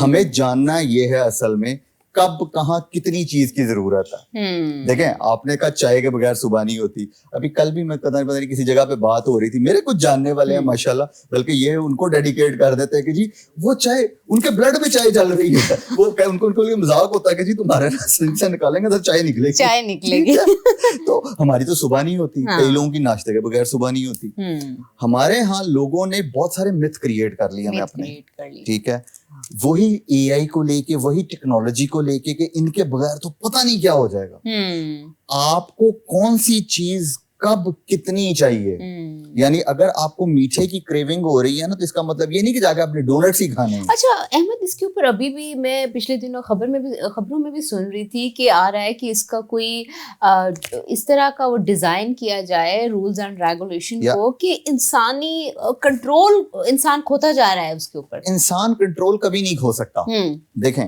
ہمیں جاننا یہ ہے اصل میں کب کہاں کتنی چیز کی ضرورت ہے. دیکھیں آپ نے کہا چائے کے بغیر صبح نہیں ہوتی. ابھی کل بھی میں پتہ نہیں کسی جگہ پہ بات ہو رہی تھی, میرے کچھ جاننے والے ہیں ماشاءاللہ, بلکہ یہ ان کو ڈیڈیکیٹ کر دیتے ہیں کہ جی وہ چائے ان کے بلڈ میں چائے چل رہی ہے. وہ ان کو مذاق ہوتا ہے کہ جی تمہارے سن سے نکالیں گے تو چائے نکلے گی. تو ہماری تو صبح نہیں ہوتی, کئی لوگوں کی ناشتے کے بغیر صبح نہیں ہوتی. ہمارے ہاں لوگوں نے بہت سارے مت کریٹ کر لیے ہمیں اپنے. ٹھیک ہے, وہی اے آئی کو لے کے, وہی ٹیکنالوجی کو لے کے کہ ان کے بغیر تو پتہ نہیں کیا ہو جائے گا. آپ کو کون سی چیز کب کتنی چاہیے. یعنی اگر آپ کو میٹھے کی کریونگ ہو رہی ہے نا تو اس کا مطلب یہ نہیں کہ جا کے آپ نے ڈونٹس ہی کھانے ہیں. اچھا احمد, اس کے اوپر ابھی بھی میں پچھلے دنوں خبروں میں بھی سن رہی تھی کہ آ رہا ہے کہ اس کا کوئی اس طرح کا وہ ڈیزائن کیا جائے رولز اینڈ ریگولیشن کو کہ انسانی کنٹرول انسان کھوتا جا رہا ہے اس کے اوپر. انسان کنٹرول کبھی نہیں کھو سکتا. دیکھیں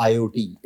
IoT,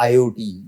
IoT,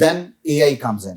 Then AI comes in.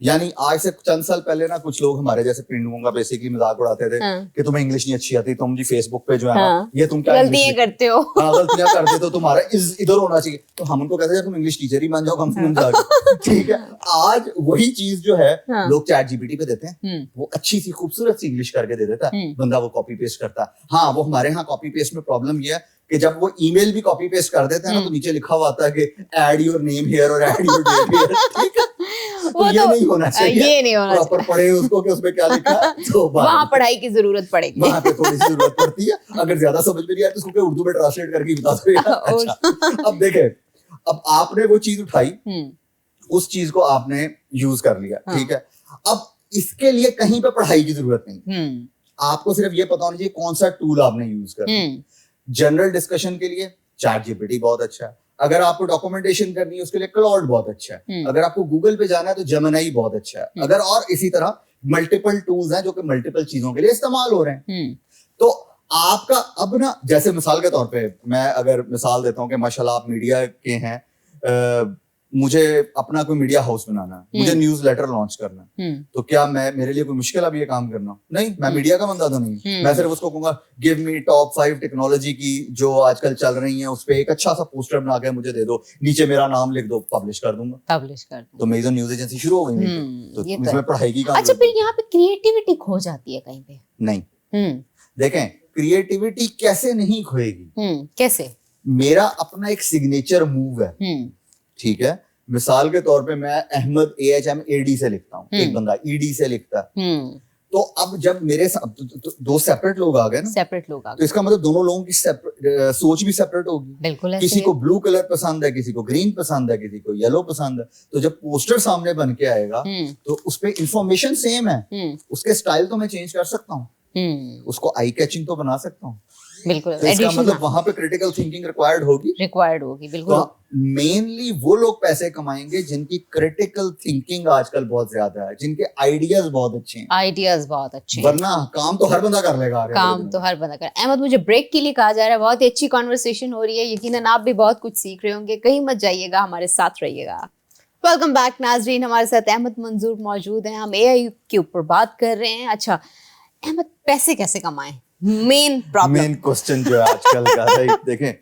یعنی آج سے چند سال پہلے نا کچھ لوگ ہمارے جیسے پنڈووں کا بیسیکلی مذاق اڑاتے تھے کہ تمہیں انگلش نہیں اچھی آتی, تم جی فیس بک پہ جو ہے نا یہ تم کیا غلطیاں کرتے ہو, غلطیاں کرتے تو تمہارا ادھر ہونا چاہیے. تو ہم ان کو کہتے ہیں تم انگلش ٹیچر ہی بن جاؤ کم سے کم جا کے, ٹھیک ہے. آج وہی چیز جو ہے لوگ چیٹ جی پی ٹی پہ دیتے ہیں, وہ اچھی سی خوبصورت سی انگلش کر کے دے دیتا ہے, بندہ وہ کاپی پیسٹ کرتا ہے. ہاں وہ ہمارے ہاں کاپی پیسٹ میں پرابلم یہ ہے کہ جب وہ ای میل بھی کاپی پیسٹ کر دیتے ہیں نا تو نیچے لکھا ہوا آتا ہے کہ ایڈ یور نیم ہیئر اور ایڈ یور ڈیٹ ہیئر, ٹھیک ہے. وہ یہ نہیں ہونا چاہیے, یہ نہیں ہونا پراپر پڑھے اس کو کہ اس میں کیا لکھا ہے, تو وہاں پڑھائی کی ضرورت پڑے گی, وہاں پہ تھوڑی سی ضرورت پڑتی ہے. اگر زیادہ سمجھ میں نہیں آئے تو اس کو اردو میں ٹرانسلیٹ کر کے بتا دو. اچھا اب دیکھیں, اب آپ نے وہ چیز اٹھائی, اس چیز کو آپ نے یوز کر لیا, ٹھیک ہے. اب اس کے لیے کہیں پہ پڑھائی کی ضرورت نہیں, آپ کو صرف یہ پتا ہونا چاہیے کون سا ٹول آپ نے یوز کرنا. جنرل ڈسکشن کے لیے چیٹ جی پی ٹی بہت اچھا ہے, اگر آپ کو ڈاکومنٹیشن کرنی ہے اس کے لیے کلاؤڈ بہت اچھا ہے, اگر آپ کو گوگل پہ جانا ہے تو جیمنائی بہت اچھا ہے, اگر اور اسی طرح ملٹیپل ٹولز ہیں جو کہ ملٹیپل چیزوں کے لیے استعمال ہو رہے ہیں. تو آپ کا اب نا جیسے مثال کے طور پہ میں اگر مثال دیتا ہوں کہ ماشاءاللہ آپ میڈیا کے ہیں, مجھے اپنا کوئی میڈیا ہاؤس بنانا ہے, مجھے نیوز لیٹر لانچ کرنا ہے, تو کیا میرے لیے کوئی مشکل اب یہ کام کرنا؟ نہیں, میں میڈیا کا بندہ تو نہیں, میں صرف اس کو کہوں گا گیو می ٹاپ 5 ٹیکنالوجی کی جو آج کل چل رہی ہیں, اس پہ ایک اچھا سا پوسٹر بنا کے مجھے دے دو, نیچے میرا نام لکھ دو, پبلش کر دوں گا, تو میری تو نیوز ایجنسی شروع ہو گئی. تو اس میں پڑھائی کی کام. اچھا پھر یہاں پہ کریٹیوٹی کھو جاتی ہے کہیں پہ؟ نہیں, دیکھیں کریٹیوٹی کیسے نہیں کھوئے گی, کیسے؟ میرا اپنا ایک سگنیچر موو ہے, ٹھیک ہے. مثال کے طور پہ میں احمد AHMAD سے لکھتا ہوں, ایک بندہ ED سے لکھتا ہے, تو اب جب میرے دو سیپریٹ لوگ آ گئے نا, سیپریٹ لوگ آ تو اس کا مطلب دونوں لوگوں کی سوچ بھی سیپریٹ ہوگی. بالکل, کسی کو بلو کلر پسند ہے, کسی کو گرین پسند ہے, کسی کو یلو پسند ہے. تو جب پوسٹر سامنے بن کے آئے گا تو اس پہ انفارمیشن سیم ہے, اس کے اسٹائل تو میں چینج کر سکتا ہوں, اس کو آئی کیچنگ تو بنا سکتا ہوں. بالکل, اس کا مطلب وہاں پہ کریٹیکل تھنکنگ ریکوائرڈ ہوگی. بالکل. مینلی وہ لوگ پیسے کمائیں گے جن کی کریٹیکل تھنکنگ آج کل بہت زیادہ ہے, جن کے آئیڈیاز بہت اچھے ہیں, ورنہ کام تو ہر بندہ کر لے گا. احمد, مجھے بریک کے لیے کہا جا رہا ہے, بہت ہی اچھی کانورسیشن ہو رہی ہے, یقیناً آپ بھی بہت کچھ سیکھ رہے ہوں گے, کہیں مت جائیے گا, ہمارے ساتھ رہیے گا. ویلکم بیک ناظرین, ہمارے ساتھ احمد منظور موجود ہیں, ہم AI کے اوپر بات کر رہے ہیں. اچھا احمد, پیسے کیسے کمائیں؟ مین کوسچن جو ہے آج کل کا. دیکھیں,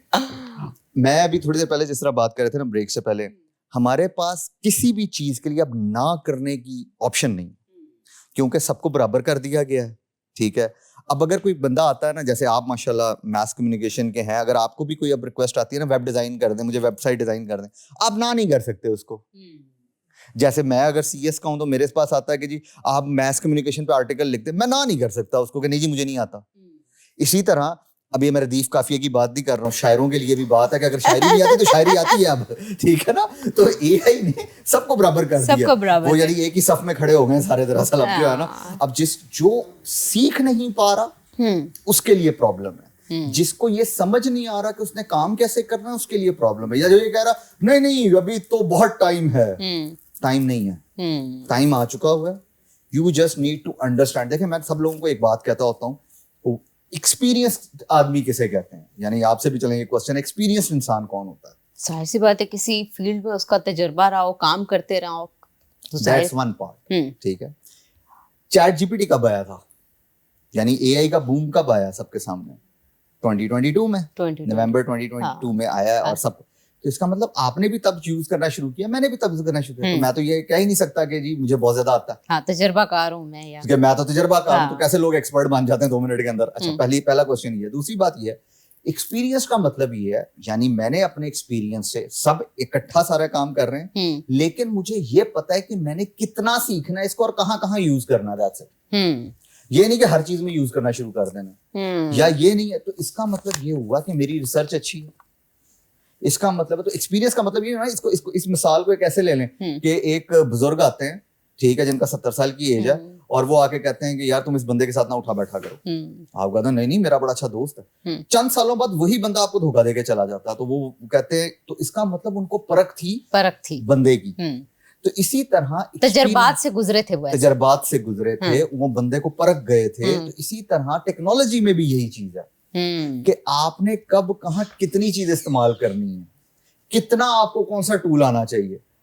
میں ابھی تھوڑی دیر پہلے جس طرح بات کر رہے تھے نا بریک سے پہلے, ہمارے پاس کسی بھی چیز کے لیے اب نہ کرنے کی آپشن نہیں, کیونکہ سب کو برابر کر دیا گیا ہے, ٹھیک ہے. اب اگر کوئی بندہ آتا ہے نا, جیسے آپ ماشاءاللہ میس کمیونیکیشن کے ہیں, اگر آپ کو بھی کوئی اب ریکویسٹ آتی ہے نا ویب ڈیزائن کر دیں, مجھے ویب سائٹ ڈیزائن کر دیں, آپ نہ نہیں کر سکتے اس کو. جیسے میں اگر CS کا ہوں تو میرے پاس آتا ہے کہ جی آپ میس کمیونیکیشن پہ آرٹیکل لکھ دیں, میں نہ نہیں کر سکتا اس کو کہ نہیں جی مجھے نہیں آتا. اسی طرح اب یہ میں ردیف قافیے کی بات نہیں کر رہا ہوں, شاعروں کے لیے بھی بات ہے کہ اگر شاعری نہیں آتی تو شاعری آتی ہے اب, ٹھیک ہے نا. تو AI نے سب کو برابر کر دیا, وہ یعنی ایک ہی صف میں کھڑے ہو گئے سارے, دراصل اب جو ہے نا, اب جو سیکھ نہیں پا رہا اس کے لیے پرابلم ہے, جس کو یہ سمجھ نہیں آ رہا کہ اس نے کام کیسے کرنا ہے اس کے لیے پرابلم ہے, یا جو یہ کہہ رہا نہیں ابھی تو بہت ٹائم ہے. ٹائم نہیں ہے, ٹائم آ چکا ہوا ہے. You just need to understand. دیکھیں میں سب لوگوں کو ایک بات کہتا ہوتا ہوں, ایکسپیرینس آدمی کسے کہتے ہیں, یعنی آپ سے بھی چلیں یہ کوسچن, ایکسپیرینس انسان کون ہوتا ہے؟ ظاہر سی بات ہے کسی فیلڈ میں اس کا تجربہ رہا ہو, کام کرتے رہا ہو. دیٹس ون پارٹ, ٹھیک ہے. چیٹ جی پی ٹی کب آیا تھا, یعنی AI کا بوم کب آیا سب کے سامنے؟ 2022 میں, نومبر 2022 میں آیا, اور سب. تو اس کا مطلب آپ نے بھی تب یوز کرنا شروع کیا, میں نے بھی تب یوز کرنا شروع کیا. تو میں تو یہ کہہ ہی نہیں سکتا کہ جی مجھے بہت زیادہ آتا ہے, ہاں تجربہ کار ہوں میں, یا کہ میں تو تجربہ کار ہوں, تو کیسے لوگ ایکسپرٹ بن جاتے ہیں 2 منٹ کے اندر. اچھا پہلا کوسچن یہ ہے. دوسری بات یہ ہے, ایکسپیرینس کا مطلب یہ ہے, یعنی میں نے اپنے ایکسپیرینس سے, سب اکٹھا سارا کام کر رہے ہیں, لیکن مجھے یہ پتا ہے کہ میں نے کتنا سیکھنا ہے اس کو اور کہاں کہاں یوز کرنا ہے. That's it. یہ نہیں کہ ہر چیز میں یوز کرنا شروع کر دینا, یا یہ نہیں ہے. تو اس کا مطلب یہ ہوا کہ میری ریسرچ اچھی ہے, اس کا مطلب ہے. تو ایکسپیرینس کا مطلب یہ ہے, اس مثال کو کیسے لے لیں کہ ایک بزرگ آتے ہیں, ٹھیک ہے, جن کا 70 سال کی ایج ہے, اور وہ آ کے کہتے ہیں کہ یار تم اس بندے کے ساتھ نہ اٹھا بیٹھا کرو. آپ کہتے ہیں نہیں میرا بڑا اچھا دوست ہے. چند سالوں بعد وہی بندہ آپ کو دھوکا دے کے چلا جاتا ہے. تو وہ کہتے ہیں, تو اس کا مطلب ان کو پرکھ تھی بندے کی. تو اسی طرح تجربات سے گزرے تھے, وہ بندے کو پرکھ گئے تھے. تو اسی طرح ٹیکنالوجی میں بھی یہی چیز ہے کہ آپ نے کب کہاں کتنی چیز استعمال کرنی ہے, کتنا آپ کو کون سا ٹول آنا چاہیے.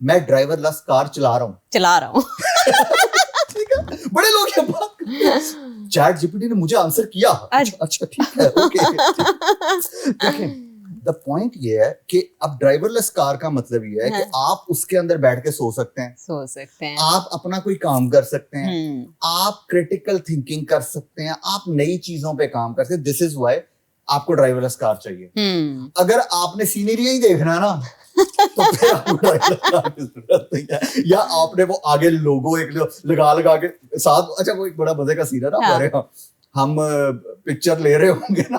میں ڈرائیور لیس کار چلا رہا ہوں. ٹھیک ہے, بڑے لوگ یہ بات کرتے ہیں. چیٹ جی پی ٹی نے مجھے آنسر کیا. اچھا ٹھیک ہے, اوکے. دیکھیں دا پوائنٹ یہ ہے کہ اب ڈرائیور لیس کار کا مطلب یہ ہے کہ آپ اس کے اندر بیٹھ کے سو سکتے ہیں, آپ اپنا کوئی کام کر سکتے ہیں, آپ کریٹیکل تھنکنگ کر سکتے ہیں, آپ نئی چیزوں پہ کام کر سکتے ہیں. دس از وائی آپ کو ڈرائیور لیس کار چاہیے. اگر آپ نے سینری ہی دیکھنا نا تو پھر آپ کو ڈرائیور لیس کار کی ضرورت نہیں ہے, یا آپ نے وہ آگے لوگو ایک لگا کے ساتھ. اچھا وہ ایک بڑا مزے کا سین ہے نا, ہمارے ہم پکچر لے رہے ہوں گے نا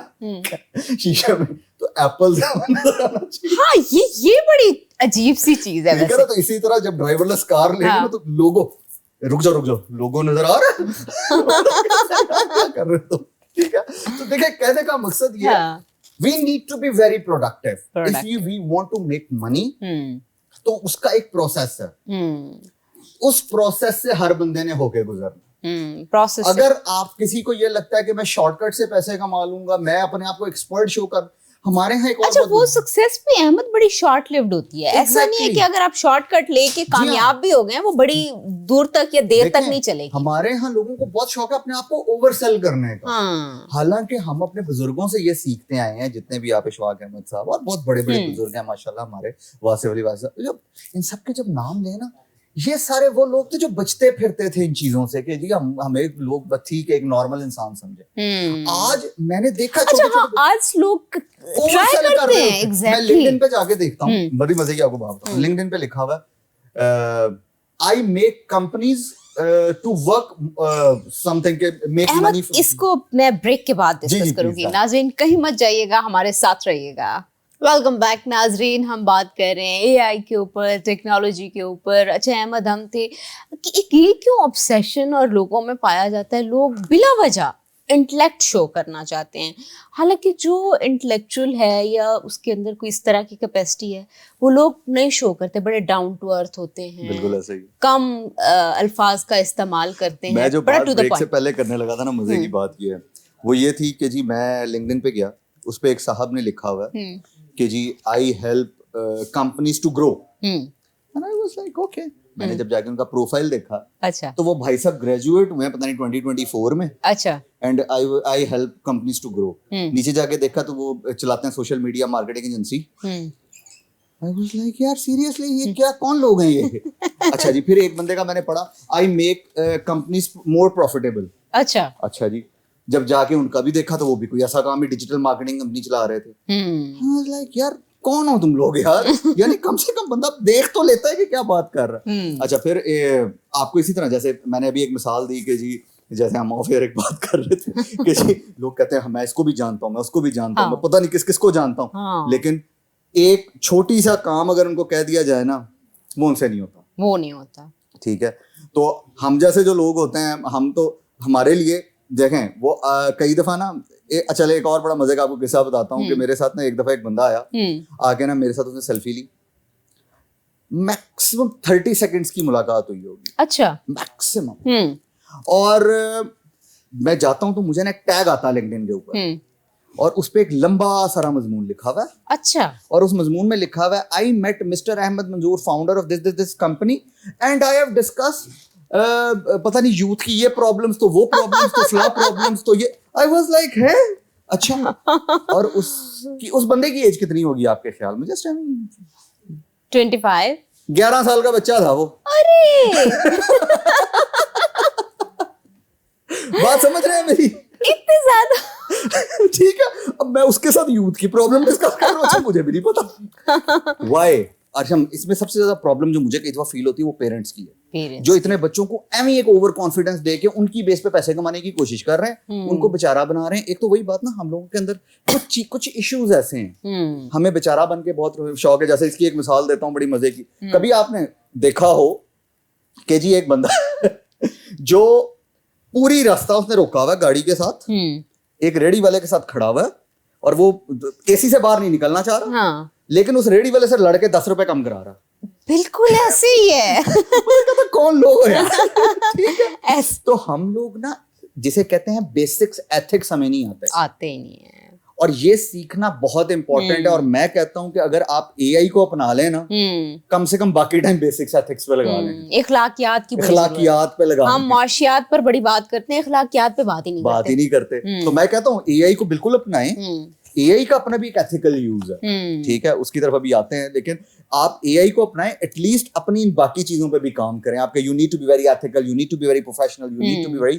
شیشے میں تو ایپل نظر آنا چاہیے. ہاں یہ بڑی عجیب سی چیز ہے. تو اسی طرح جب ڈرائیور لیس کار لیں گے تو لوگو, رک جاؤ لوگو نظر آ رہا ہے کر رہے تو ٹھیک ہے. تو دیکھیں کہنے کا مقصد یہ ہے we need to be very productive. If we want to make money تو اس کا ایک پروسیس ہے, اس پروسیس سے ہر بندے نے ہو کے گزرنا. اگر آپ کسی کو یہ لگتا ہے کہ میں شارٹ کٹ سے پیسے کما لوں گا, میں اپنے آپ کو ایکسپرٹ شو کر, ہمارے یہاں ایک اور اچھا وہ سکسیس بھی احمد بڑی شارٹ لیوڈ ہوتی ہے. ایسا نہیں ہے کہ اگر آپ شارٹ کٹ لے کے کامیاب بھی ہو گئے وہ بڑی دور تک یا دیر تک نہیں چلے گی. ہمارے یہاں لوگوں کو بہت شوق ہے اپنے آپ کو اوور سیل کرنے کا, حالانکہ ہم اپنے بزرگوں سے یہ سیکھتے آئے ہیں, جتنے بھی آپ اشفاق احمد صاحب اور بہت بڑے بڑے بزرگ ہیں ماشاءاللہ ہمارے, واصف علی واصف, جب ان سب کے جب نام لیں نا, یہ سارے وہ لوگ تھے جو بچتے پھرتے تھے ان چیزوں سے کہ جی ہمیں لوگ ٹھیک ہے ایک نارمل انسان سمجھے. آج میں نے دیکھا آج لوگ ٹرائی کرتے ہیں. میں لنکڈن پہ جا کے دیکھتا ہوں, بڑی مزے کی آپ کو بات بتاؤں, لنکڈن پہ لکھا ہوا ہے I make companies to work something کہ میک منی. اس کو میں بریک کے بعد ڈسکس کروں گی. ناظرین کہیں مت جائیے گا, ہمارے ساتھ رہیے گا. ویلکم بیک ناظرین, ہم بات کر رہے ہیں اے آئی کے اوپر, ٹیکنالوجی کے اوپر. اچھا احمد, ہم تھے کہ ایک یہ کیوں obsession اور لوگوں میں پایا جاتا ہے, لوگ بلا وجہ انٹلیکٹ شو کرنا چاہتے ہیں, حالانکہ جو انٹلیکچوئل ہے یا اس کے اندر کوئی اس طرح کی کیپیسٹی ہے وہ لوگ نہیں شو کرتے, بڑے ڈاؤن ٹو ارتھ ہوتے ہیں, بالکل ایسے ہی کم الفاظ کا استعمال کرتے ہیں. میں جو بات بریک سے پہلے کرنے لگا تھا نا, مزے کی بات یہ ہے وہ یہ تھی کہ جی میں لنکڈن پہ گیا, اس پہ ایک صاحب نے لکھا ہوا ہے کہ جی I help companies to grow. And I was like okay. میں نے جب جا کے ان کا پروفائل دیکھا اچھا تو وہ بھائی صاحب گریجویٹ ہوئے ہیں پتہ نہیں 2024 میں. اچھا. And I help companies to grow. نیچے جا کے دیکھا تو وہ چلاتے ہیں social media marketing agency. I was like یار سیریسلی یہ کیا, کون لوگ ہیں یہ؟ اچھا جی, پھر ایک بندے کا میں نے پڑھا آئی میک کمپنیز مور پروفیٹیبل. اچھا جی, جب جا کے ان کا بھی دیکھا تو وہ بھی کوئی ایسا کام ہے, ڈیجیٹل مارکیٹنگ کمپنی چلا رہے تھے. I was like یار کون ہو تم لوگ یار, یعنی کم سے کم بندہ دیکھ تو لیتا ہے کہ کیا بات کر رہا ہے. اچھا پھر آپ کو اسی طرح جیسے میں نے ابھی ایک مثال دی کہ جی جیسے ہم آف ایئر ایک بات کر رہے تھے کہ جی لوگ کہتے ہیں میں اس کو بھی جانتا ہوں, میں اس کو بھی جانتا ہوں, میں پتہ نہیں کس کس کو جانتا ہوں, لیکن ایک چھوٹی سا کام اگر ان کو کہہ دیا جائے نا وہ ان سے نہیں ہوتا. ٹھیک ہے, تو ہم جیسے جو لوگ ہوتے ہیں ہم تو ہمارے لیے دیکھیں وہ کئی دفعہ نا, چلے ایک اور بڑا مزے کا آپ کو قصہ بتاتا ہوں کہ میرے ساتھ نا ایک دفعہ ایک بندہ آیا, آ کے نا میرے ساتھ اس نے سیلفی لی. میکسیمم 30 سیکنڈس کی ملاقات ہوئی ہوگی. اچھا میکسیمم. اور میں جاتا ہوں تو مجھے نا ایک ٹیگ آتا ہے لنکڈن کے اوپر, اور اس پہ ایک لمبا سارا مضمون لکھا ہوا ہے. اچھا. اور اس مضمون میں لکھا ہوا ہے I met Mr Ahmed Manzoor founder of this company and I have discuss پتہ نہیں یوتھ کی یہ پرابلمس تو وہ پرابلمس تو فلاں پرابلمس تو یہ. آئی واز لائک ہے اچھا. اور اس بندے کی ایج کتنی ہوگی آپ کے خیال میں؟ جسٹ 25. 11 سال کا بچہ تھا وہ. بات سمجھ رہے ہیں میری؟ اتنے زیادہ. ٹھیک ہے, اب میں اس کے ساتھ یوتھ کی پرابلم ڈسکس کر رہا ہوں, مجھے بھی نہیں پتا وائی. اچھا اس میں سب سے زیادہ پرابلم جو مجھے کئی دفعہ فیل ہوتی ہے وہ پیرنٹس کی ہے, جو اتنے بچوں کو ایویں ایک اوور کانفیڈنس دے کے ان کی بیس پہ پیسے کمانے کی کوشش کر رہے ہیں, ان کو بیچارہ بنا رہے ہیں. ایک تو وہی بات نا, ہم لوگوں کے اندر کچھ ایشوز ایسے ہیں, ہمیں بیچارہ بن کے بہت شوق ہے. جیسے اس کی ایک مثال دیتا ہوں بڑی مزے کی. کبھی آپ نے دیکھا ہو کہ جی ایک بندہ جو پوری راستہ اس نے روکا ہوا ہے گاڑی کے ساتھ, ایک ریڑھی والے کے ساتھ کھڑا ہوا ہے, اور وہ اے سی سے باہر نہیں نکلنا چاہ رہا, لیکن اس ریڑھی والے سے لڑ کے 10 روپے کم کرا رہا. بالکل ایسے ہی ہے. کون لوگ ہیں؟ ٹھیک ہے, تو ہم لوگ نا جسے کہتے ہیں بیسکس ایتھکس ہمیں نہیں آتے ہی نہیں ہے. اور یہ سیکھنا بہت امپورٹنٹ ہے. اور میں کہتا ہوں کہ اگر آپ اے آئی کو اپنا لیں نا, کم سے کم باقی ٹائم بیسکس ایتھکس پہ لگا لیں, اخلاقیات کی اخلاقیات پہ لگا ہم معاشیات پر بڑی بات کرتے ہیں, اخلاقیات پہ بات ہی نہیں کرتے. تو میں کہتا ہوں اے آئی کو بالکل اپنائیں. اے آئی کا اپنا بھی ایک ایتھیکل یوز ہے, ٹھیک ہے, اس کی طرف ابھی آتے ہیں, لیکن آپ اے آئی کو اپنائیں, ایٹ لیسٹ اپنی ان باقی چیزوں پہ بھی کام کریں. آپ کا you need to be very ethical, you need to be very professional, you need to be very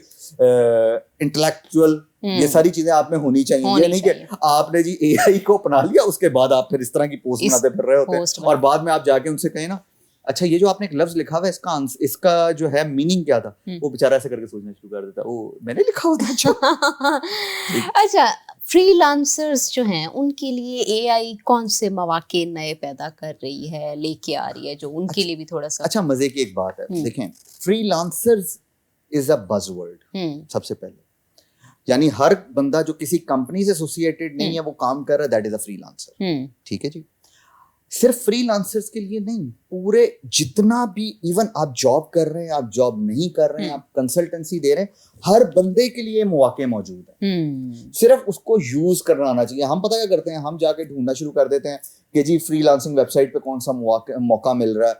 intellectual. یہ ساری چیزیں آپ میں ہونی چاہیے. یہ نہیں کہ آپ نے جی اے آئی کو اپنا لیا, اس کے بعد آپ پھر اس طرح کی پوسٹ بناتے پھر رہے ہوتے ہیں, اور بعد میں آپ جا کے ان سے کہیں نا اچھا یہ جو آپ نے ایک لفظ لکھا ہوا ہے اس کا جو ہے میننگ کیا تھا, وہ بیچارہ ایسے کر کے سوچنا شروع کر دیتا, وہ میں نے لکھا ہوا تھا. اچھا, فری لانسرز جو ہیں ان کے لیے اے آئی کون سے مواقع نئے پیدا کر رہی ہے, لے کے آ رہی ہے, جو ان کے لیے بھی تھوڑا سا. اچھا مزے کی ایک بات ہے, دیکھیں فری لانسرز از اے بز ورڈ. سب سے پہلے یعنی ہر بندہ جو کسی کمپنی سے ایسوسیٹڈ نہیں ہے وہ کام کر رہا ہے, that is a free lancer. ٹھیک ہے جی, صرف فری لانسرز کے لیے نہیں, پورے جتنا بھی ایون آپ جاب کر رہے ہیں, آپ جاب نہیں کر رہے ہیں, آپ کنسلٹنسی دے رہے ہیں, ہر بندے کے لیے مواقع موجود ہیں. صرف اس کو یوز کرنا آنا چاہیے. ہم پتہ کیا کرتے ہیں, ہم جا کے ڈھونڈنا شروع کر دیتے ہیں کہ جی فری لانسنگ ویب سائٹ پہ کون سا موقع مل رہا ہے.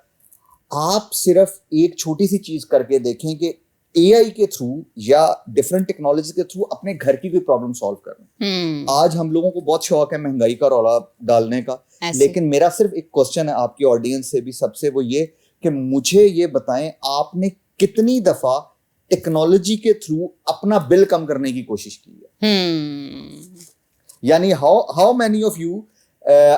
آپ صرف ایک چھوٹی سی چیز کر کے دیکھیں کہ اے آئی کے تھرو یا ڈفرینٹ ٹیکنالوجی کے تھرو اپنے گھر کی کوئی پرابلم سالو کرنا. آج ہم لوگوں کو بہت شوق ہے مہنگائی کا رولا ڈالنے کا, لیکن میرا صرف ایک کوسچن ہے آپ کی آڈینس سے بھی سب سے, وہ یہ کہ مجھے یہ بتائیں آپ نے کتنی دفعہ ٹیکنالوجی کے تھرو اپنا بل کم کرنے کی کوشش کی ہے. یعنی ہاؤ مینی آف یو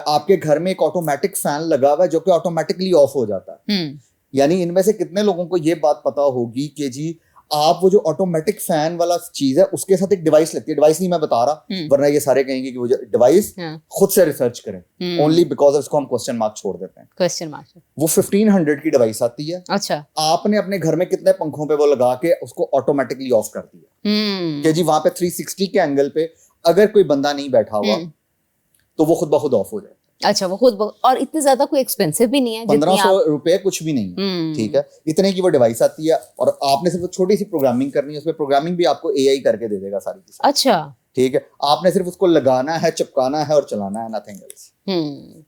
آپ کے گھر میں ایک آٹومیٹک فین لگا ہوا ہے جو کہ آٹومیٹکلی آف ہو جاتا ہے. یعنی ان میں سے کتنے لوگوں کو یہ بات پتا ہوگی کہ جی آپ وہ جو آٹومیٹک فین والا چیز ہے اس کے ساتھ ایک ڈیوائس لگتی ہے, ڈیوائس نہیں میں بتا رہا ورنہ یہ سارے کہیں گے کہ وہ ڈیوائس خود سے ریسرچ کریں, اونلی بیکاز اس کو ہم کوسچن مارک چھوڑ دیتے ہیں. کوسچن مارک وہ 1500 کی ڈیوائس آتی ہے. اچھا, آپ نے اپنے گھر میں کتنے پنکھوں پہ وہ لگا کے اس کو آٹومیٹکلی آف کر دیا کہ جی وہاں پہ 360 کے اینگل پہ اگر کوئی بندہ نہیں بیٹھا ہوا تو وہ خود بخود آف ہو جائے. اچھا, وہ خود اور اتنے زیادہ کوئی ایکسپینسو بھی نہیں ہے, 1500 روپے کچھ بھی نہیں ہے. ٹھیک ہے, اتنے کی وہ ڈیوائس آتی ہے اور آپ نے صرف چھوٹی سی پروگرامنگ کرنی ہے, اس پہ پروگرامنگ بھی آپ کو اے آئی کر کے دے دے گا ساری چیزیں. اچھا, ٹھیک ہے, آپ نے صرف اس کو لگانا ہے, چپکانا ہے اور چلانا ہے, نتھنگ ایلس.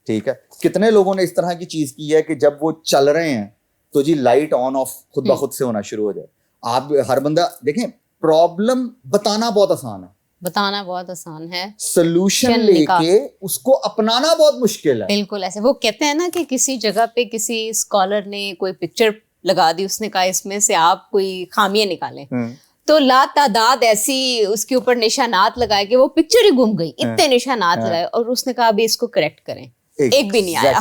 ٹھیک ہے, کتنے لوگوں نے اس طرح کی چیز کی ہے کہ جب وہ چل رہے ہیں تو جی لائٹ آن آف خود بخود سے ہونا شروع ہو جائے. آپ ہر بندہ دیکھیں, پرابلم بتانا بہت آسان ہے, بتانا بہت آسان ہے, سولوشن لے کے اس کو اپنانا بہت مشکل ہے. بالکل ایسے وہ کہتے ہیں نا کہ کسی جگہ پہ کسی اسکالر نے کوئی پکچر لگا دی, اس نے کہا اس میں سے آپ کوئی خامیاں نکالیں, تو لا تعداد ایسی اس کے اوپر نشانات لگائے کہ وہ پکچر ہی گم گئی, اتنے نشانات لگائے, اور اس نے کہا ابھی اس کو کریکٹ کریں, ایک بھی نہیں آیا.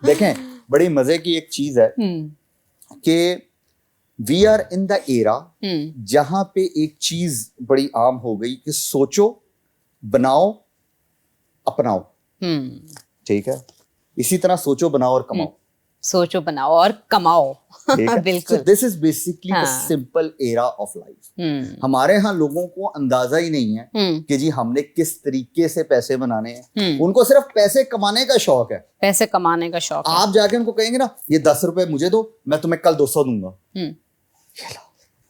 دیکھیں بڑی مزے کی ایک چیز ہے کہ وی آر ان دا ایرا جہاں پہ ایک چیز بڑی عام ہو گئی کہ سوچو, بناؤ, اپناؤ. ٹھیک ہے, اسی طرح سوچو, بناؤ اور کماؤ. سوچو, بناؤ اور کماؤ. بالکل, this is basically a simple era of life. ہمارے ہاں لوگوں کو اندازہ ہی نہیں ہے کہ جی ہم نے کس طریقے سے پیسے بنانے ہیں. ان کو صرف پیسے کمانے کا شوق ہے, پیسے کمانے کا شوق. آپ جا کے ان کو کہیں گے نا یہ 10 روپے مجھے دو, میں تمہیں کل 200 دوں گا,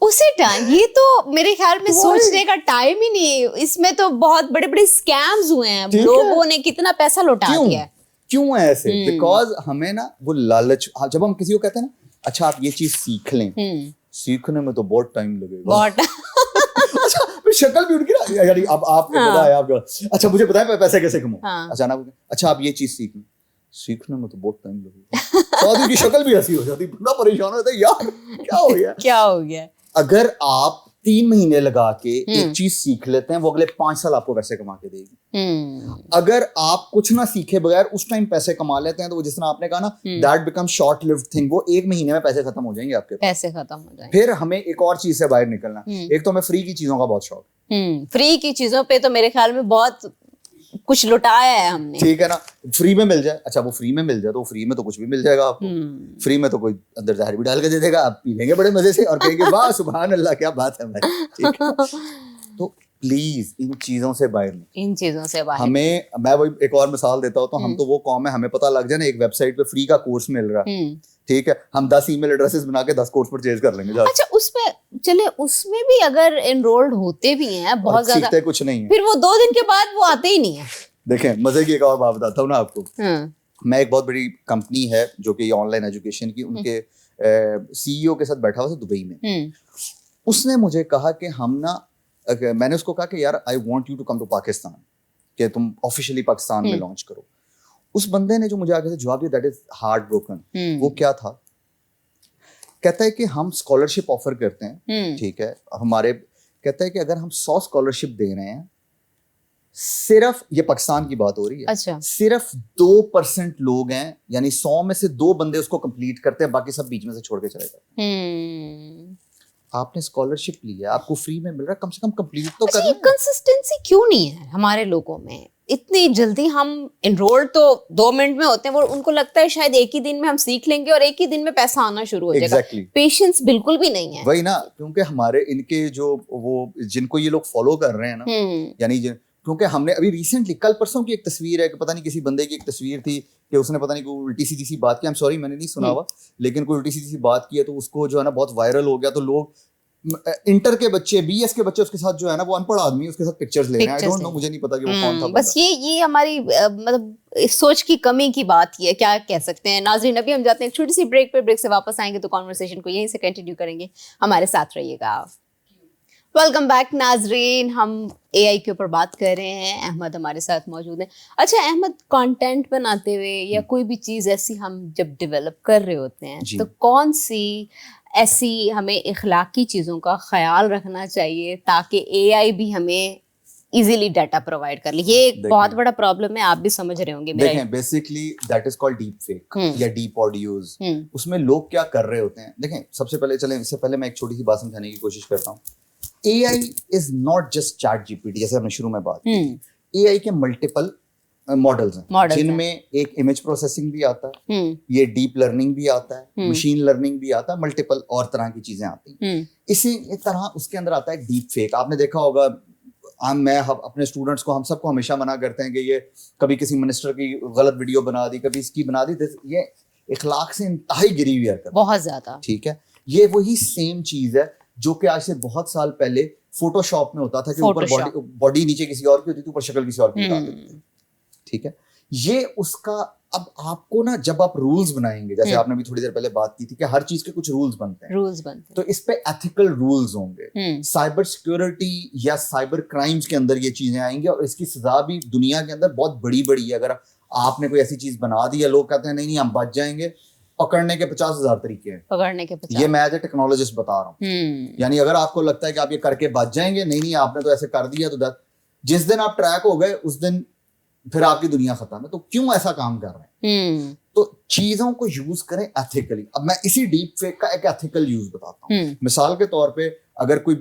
اسی ٹائم یہ تو میرے خیال میں سوچنے کا ٹائم ہی نہیں. اس میں تو بہت بڑے بڑے اسکیمز ہوئے ہیں, لوگوں نے کتنا پیسہ لوٹا دیا ہے. کیوں ہے ایسے؟ بیکاز ہمیں نا وہ لالچ, جب ہم کسی کو کہتے ہیں نا اچھا آپ یہ چیز سیکھ لیں, سیکھنے میں تو بہت ٹائم لگے گا, اچھا شکل بھی ان کی نا, یعنی اب آپ کو پتا ہے آپ اچھا مجھے بتائیں پیسے کیسے کماؤں, اچانک اچھا آپ یہ چیز سیکھ لیں, سیکھنے میں تو بہت ٹائم لگے گا. سعودی کی شکل بھی ایسی ہو جاتی, بندہ پریشان ہوتا ہے یار کیا ہو گیا, کیا ہو گیا. اگر آپ 3 مہینے لگا کے ایک چیز سیکھ لیتے ہیں وہ اگلے 5 سال آپ کو پیسے کما کے دے گی. اگر آپ کچھ نہ سیکھے بغیر اس ٹائم پیسے کما لیتے ہیں تو وہ جس طرح آپ نے کہا نا that become short lived thing, وہ 1 مہینے میں پیسے ختم ہو جائیں گے آپ کے, پیسے ختم ہو جائیں گے. پھر ہمیں ایک اور چیز سے باہر نکلنا. ایک تو ہمیں فری کی چیزوں کا بہت شوق ہے, فری کی چیزوں پہ تو میرے خیال میں بہت کچھ لٹایا ہے ہم نے. ٹھیک ہے نا, فری میں مل جائے, اچھا وہ فری میں مل جائے تو فری میں تو کچھ بھی مل جائے گا آپ کو. فری میں تو کوئی اندر زہر بھی ڈال کے دے دے گا, آپ پی لیں گے بڑے مزے سے اور کہیں گے واہ سبحان اللہ کیا بات ہے بھائی. ٹھیک ہے, تو پلیز ان چیزوں سے باہر نہیں, ان چیزوں سے باہر. ہمیں, میں وہی ایک اور مثال دیتا ہوں, تو ہم تو وہ قوم ہے ہمیں پتہ لگ جائے نا ایک ویب سائٹ پہ فری کا کورس مل رہا ہے ٹھیک ہے, ہم 10 ای میل ایڈریسز بنا کے 10 کورس پرچیز کر لیں گے. اچھا اس پہ چلے, اس میں بھی اگر انرولڈ ہوتے بھی ہیں بہت زیادہ, سیکھتے کچھ نہیں ہے, پھر وہ 2 دن کے بعد وہ آتے ہی نہیں ہے. دیکھیں مزے کی ایک اور بات بتاتا ہوں نا آپ کو. میں ایک بہت بڑی کمپنی ہے جو کہ آن لائن ایجوکیشن کی, ان کے سی ای او کے ساتھ بیٹھا ہوا تھا دبئی میں. اس نے مجھے کہا کہ ہم نا, میں نے اس کو کہا کہ یار I want you to come to Pakistan, کہ تم آفیشیلی پاکستان میں لانچ کرو. اس بندے نے جو مجھے آگے سے جواب دیا, دیٹ از ہارٹ بروکن. وہ کیا تھا, کہتا ہے کہ ہم اسکالرشپ آفر کرتے ہیں, ٹھیک ہے, ہمارے کہتا ہے کہ اگر ہم 100 اسکالرشپ دے رہے ہیں, صرف یہ پاکستان کی بات ہو رہی ہے, صرف 2% لوگ ہیں, یعنی 100 میں سے 2 بندے اس کو کمپلیٹ کرتے ہیں, باقی سب بیچ میں سے چھوڑ کے چلے جاتے ہیں. آپ نے اسکالرشپ لی ہے, آپ کو فری میں مل رہا ہے, کم سے کم کمپلیٹ تو کر لیں. کنسسٹنسی کیوں نہیں ہے ہمارے لوگوں میں اتنی جلدی؟ ہم انرول تو 2 منٹ میں ہوتے ہیں, وہ ان کو لگتا ہے شاید ایک ہی دن میں ہم سیکھ لیں گے اور ایک ہی دن میں پیسہ آنا شروع ہو جائے گا. پیشنس بالکل بھی نہیں ہے. وہی نا, کیونکہ ہمارے ان کے جو وہ جن کو یہ لوگ فالو کر رہے ہیں نا, یعنی کیونکہ ہم نے ابھی ریسنٹلی کل پرسوں کی ایک تصویر ہے کہ پتہ نہیں کسی بندے کی ایک تصویر تھی کہ اس نے پتہ نہیں کوئی الٹی سیدھی سی بات کی, I'm sorry میں نے نہیں سنا ہوا, لیکن کوئی الٹی سیدھی سی بات کی ہے تو اس کو جو ہے نا بہت وائرل ہو گیا. تو لوگ انٹر کے بچے, بی ایس کے بچے اس کے ساتھ جو ہے نا, وہ ان پڑھ آدمی اس کے ساتھ پکچرز لے رہے ہیں. آئی ڈونٹ نو, مجھے نہیں پتا کہ وہ کون تھا. بس یہ ہماری مطلب سوچ کی کمی کی بات ہی ہے, کیا کہہ سکتے ہیں. ناظرین ابھی ہم جاتے ہیں ایک چھوٹی سی بریک پہ, بریک سے واپس آئیں گے تو کانورسیشن کو یہیں سے کنٹینیو کریں گے. ہمارے ساتھ رہیے گا. ویلکم بیک ناظرین, ہم اے آئی کے اوپر بات کر رہے ہیں. احمد ہمارے ساتھ موجود ہیں. اچھا احمد, کانٹینٹ بناتے ہوئے یا کوئی بھی چیز ایسی ہم جب ڈیولپ کر رہے ہوتے ہیں تو کون سی ایسی ہمیں اخلاقی چیزوں کا خیال رکھنا چاہیے تاکہ اے آئی بھی ہمیں ایزیلی ڈیٹا پرووائڈ کر لے؟ یہ ایک بہت بڑا پرابلم ہے, آپ بھی سمجھ رہے ہوں گے. دیکھیں basically that is called deep fake یا ڈیپ آڈیوز. اس میں لوگ کیا کر رہے ہوتے ہیں, دیکھیں سب سے پہلے, چلیں اس سے پہلے میں ایک چھوٹی سی بات سمجھانے کی کوشش کرتا ہوں. AI is not just chat G P T, جیسے ہم نے شروع میں بات کی. اے آئی کے ملٹیپل ماڈلز ہیں جن میں ایک امیج پروسیسنگ بھی آتا ہے, یہ ڈیپ لرننگ بھی آتا ہے, مشین لرننگ بھی آتا ہے, ملٹیپل اور طرح کی چیزیں آتی ہیں. اسی طرح اس کے اندر آتا ہے ڈیپ فیک. آپ نے دیکھا ہوگا, میں اپنے اسٹوڈنٹس کو, ہم سب کو ہمیشہ منع کرتے ہیں کہ یہ کبھی کسی منسٹر کی غلط ویڈیو بنا دی, کبھی اس کی بنا دی, یہ اخلاق سے انتہائی گری ہوئی حرکت, بہت زیادہ. ٹھیک ہے, یہ وہی سیم چیز ہے جو کہ آج سے بہت سال پہلے فوٹو شاپ میں ہوتا تھا کہ اوپر باڈی نیچے کسی اور کی ہوتی تھی, اوپر شکل کسی اور کی ہوتی تھی. ٹھیک ہے, یہ اس کا, اب آپ کو نا جب آپ رولز بنائیں گے, جیسے آپ نے بھی تھوڑی دیر پہلے بات کی تھی کہ ہر چیز کے کچھ رولز بنتے ہیں, تو اس پہ ایتھیکل رولز ہوں گے. سائبر سیکیورٹی یا سائبر کرائمز کے اندر یہ چیزیں آئیں گی, اور اس کی سزا بھی دنیا کے اندر بہت بڑی بڑی ہے. اگر آپ نے کوئی ایسی چیز بنا دی ہے, لوگ کہتے ہیں نہیں ہم بچ جائیں گے, پکڑنے کے 50,000 طریقے ہیں پکڑنے کے. یہ میں ایز اے ٹیکنالوجسٹ بتا رہا ہوں. یعنی اگر آپ کو لگتا ہے کہ آپ یہ کر کے بچ جائیں گے, نہیں آپ نے تو ایسے کر دیا, تو جس دن آپ ٹریک ہو گئے اس دن پھر آپ کی دنیا ختم ہے. تو کیوں ایسا کام کر رہے ہیں؟ تو چیزوں کو یوز کریں ایتھیکلی. اب میں اسی ڈیپ فیک کا ایک ایتھیکل یوز بتاتا ہوں. مثال کے طور پہ اگر کوئی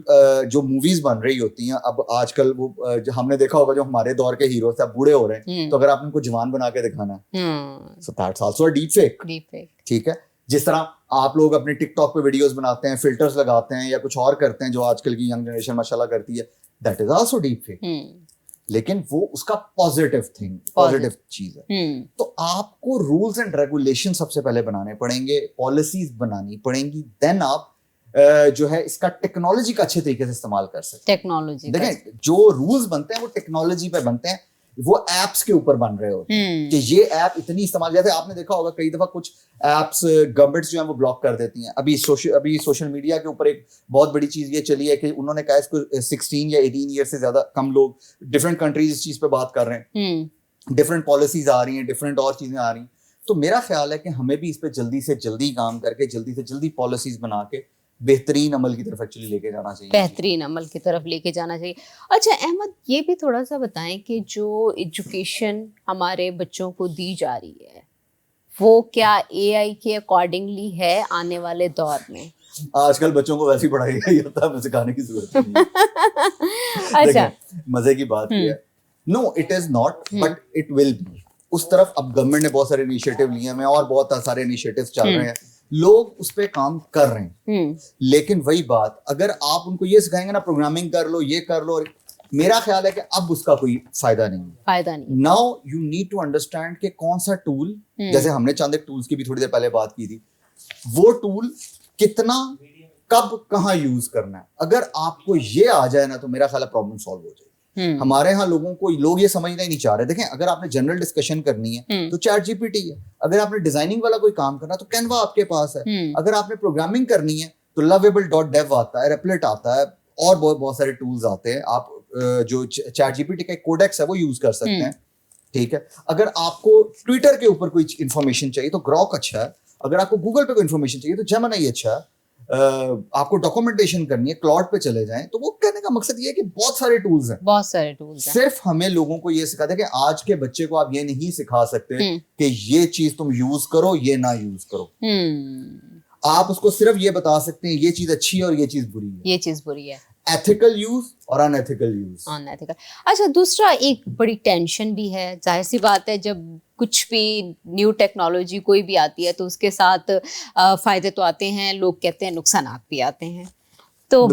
جو موویز بن رہی ہوتی ہیں, اب آج کل وہ ہم نے دیکھا ہوگا جو ہمارے دور کے ہیرو تھے اب بوڑھے ہو رہے ہیں, تو اگر آپ نے ان کو جوان بنا کے دکھانا ہے, so that's also a deep fake. ٹھیک ہے, جس طرح آپ لوگ اپنے ٹک ٹاک پہ ویڈیوز بناتے ہیں, فلٹرز لگاتے ہیں یا کچھ اور کرتے ہیں جو آج کل کی ینگ جنریشن ماشاءاللہ کرتی ہے, that is also deep fake. لیکن وہ اس کا پازیٹیو چیز ہے. تو آپ کو رولز اینڈ ریگولیشن سب سے پہلے بنانے پڑیں گے, پالیسیز بنانی پڑیں گی, دین آپ جو ہے اس کا ٹیکنالوجی کا اچھے طریقے سے استعمال کر سکتے ہیں. ٹیکنالوجی دیکھیں, جو رولز بنتے ہیں وہ ٹیکنالوجی پہ بنتے ہیں, وہ ایپس کے اوپر بن رہے ہوتے ہیں کہ یہ ایپ اتنی استعمال, جیسے آپ نے دیکھا ہوگا کئی دفعہ کچھ ایپس گورنمنٹس جو ہیں وہ بلاک کر دیتی ہیں. ابھی سوشل میڈیا کے اوپر ایک بہت بڑی چیز یہ چلی ہے کہ انہوں نے کہا اس کو 16 یا 18 ایئر سے زیادہ کم لوگ, ڈفرینٹ کنٹریز اس چیز پہ بات کر رہے ہیں, ڈفرینٹ پالیسیز آ رہی ہیں, ڈفرینٹ اور چیزیں آ رہی ہیں. تو میرا خیال ہے کہ ہمیں بھی اس پہ جلدی سے جلدی کام کر کے جلدی سے جلدی پالیسیز بنا کے بہترین عمل کی طرف ایکچولی لے کے جانا چاہیے, بہترین عمل کی طرف لے کے جانا چاہیے. اچھا احمد, یہ بھی تھوڑا سا بتائیں کہ جو ایجوکیشن ہمارے بچوں کو دی جا رہی ہے وہ کیا اے آئی کے اکارڈنگلی ہے آنے والے دور میں؟ آج کل بچوں کو ویسی پڑھائی نہیں ہوتا, ہمیں سکھانے کی ضرورت نہیں ہے. اچھا, مزے کی بات یہ ہے, no it is not, but it will be. اس طرف اب گورنمنٹ نے بہت سارے انیشیٹو لیے ہیں, اور بہت سارے انیشیٹو چل رہے ہیں, لوگ اس پہ کام کر رہے ہیں. لیکن وہی بات, اگر آپ ان کو یہ سکھائیں گے نا پروگرامنگ کر لو, یہ کر لو, میرا خیال ہے کہ اب اس کا کوئی فائدہ نہیں. Now you need to understand کہ کون سا ٹول, جیسے ہم نے چند ایک ٹولس کی بھی تھوڑی دیر پہلے بات کی تھی, وہ ٹول کتنا کب کہاں یوز کرنا ہے. اگر آپ کو یہ آ جائے نا تو میرا خیال ہے پرابلم سالو ہو جائے گی. ہمارے ہاں لوگ یہ سمجھنا ہی نہیں چاہ رہے. دیکھیں اگر آپ نے جنرل ڈسکشن کرنی ہے تو چیٹ جی پی ٹی ہے, اگر آپ نے ڈیزائننگ والا کوئی کام کرنا تو کینوا آپ کے پاس ہے, اگر آپ نے پروگرامنگ کرنی ہے تو lovable.dev آتا ہے, Replit آتا ہے, اور بہت سارے ٹولز آتے ہیں. آپ جو چیٹ جی پی ٹی کا کوڈیکس ہے وہ یوز کر سکتے ہیں. ٹھیک ہے, اگر آپ کو ٹویٹر کے اوپر کوئی انفارمیشن چاہیے تو گراک اچھا ہے, اگر آپ کو گوگل پہ کوئی انفارمیشن چاہیے تو جیمنائی اچھا ہے, آپ کو ڈاکومنٹیشن کرنی ہے کلاؤڈ پہ چلے جائیں. تو وہ کہنے کا مقصد یہ ہے کہ بہت سارے ٹولز ہیں, بہت سارے ٹولز ہیں. صرف ہمیں لوگوں کو یہ سکھا دیں کہ آج کے بچے کو آپ یہ نہیں سکھا سکتے کہ یہ چیز تم یوز کرو یہ نہ یوز کرو. آپ اس کو صرف یہ بتا سکتے ہیں یہ چیز اچھی ہے اور یہ چیز بری ہے, یہ چیز بری ہے. ایتھیکل یوز اور ان ایتھیکل یوز. اچھا, دوسرا ایک بڑی ٹینشن بھی ہے, ظاہر سی بات ہے جب کچھ بھی نیو ٹیکنالوجی کوئی بھی آتی ہے تو اس کے ساتھ فائدے تو آتے ہیں, لوگ کہتے ہیں نقصانات بھی آتے ہیں. تو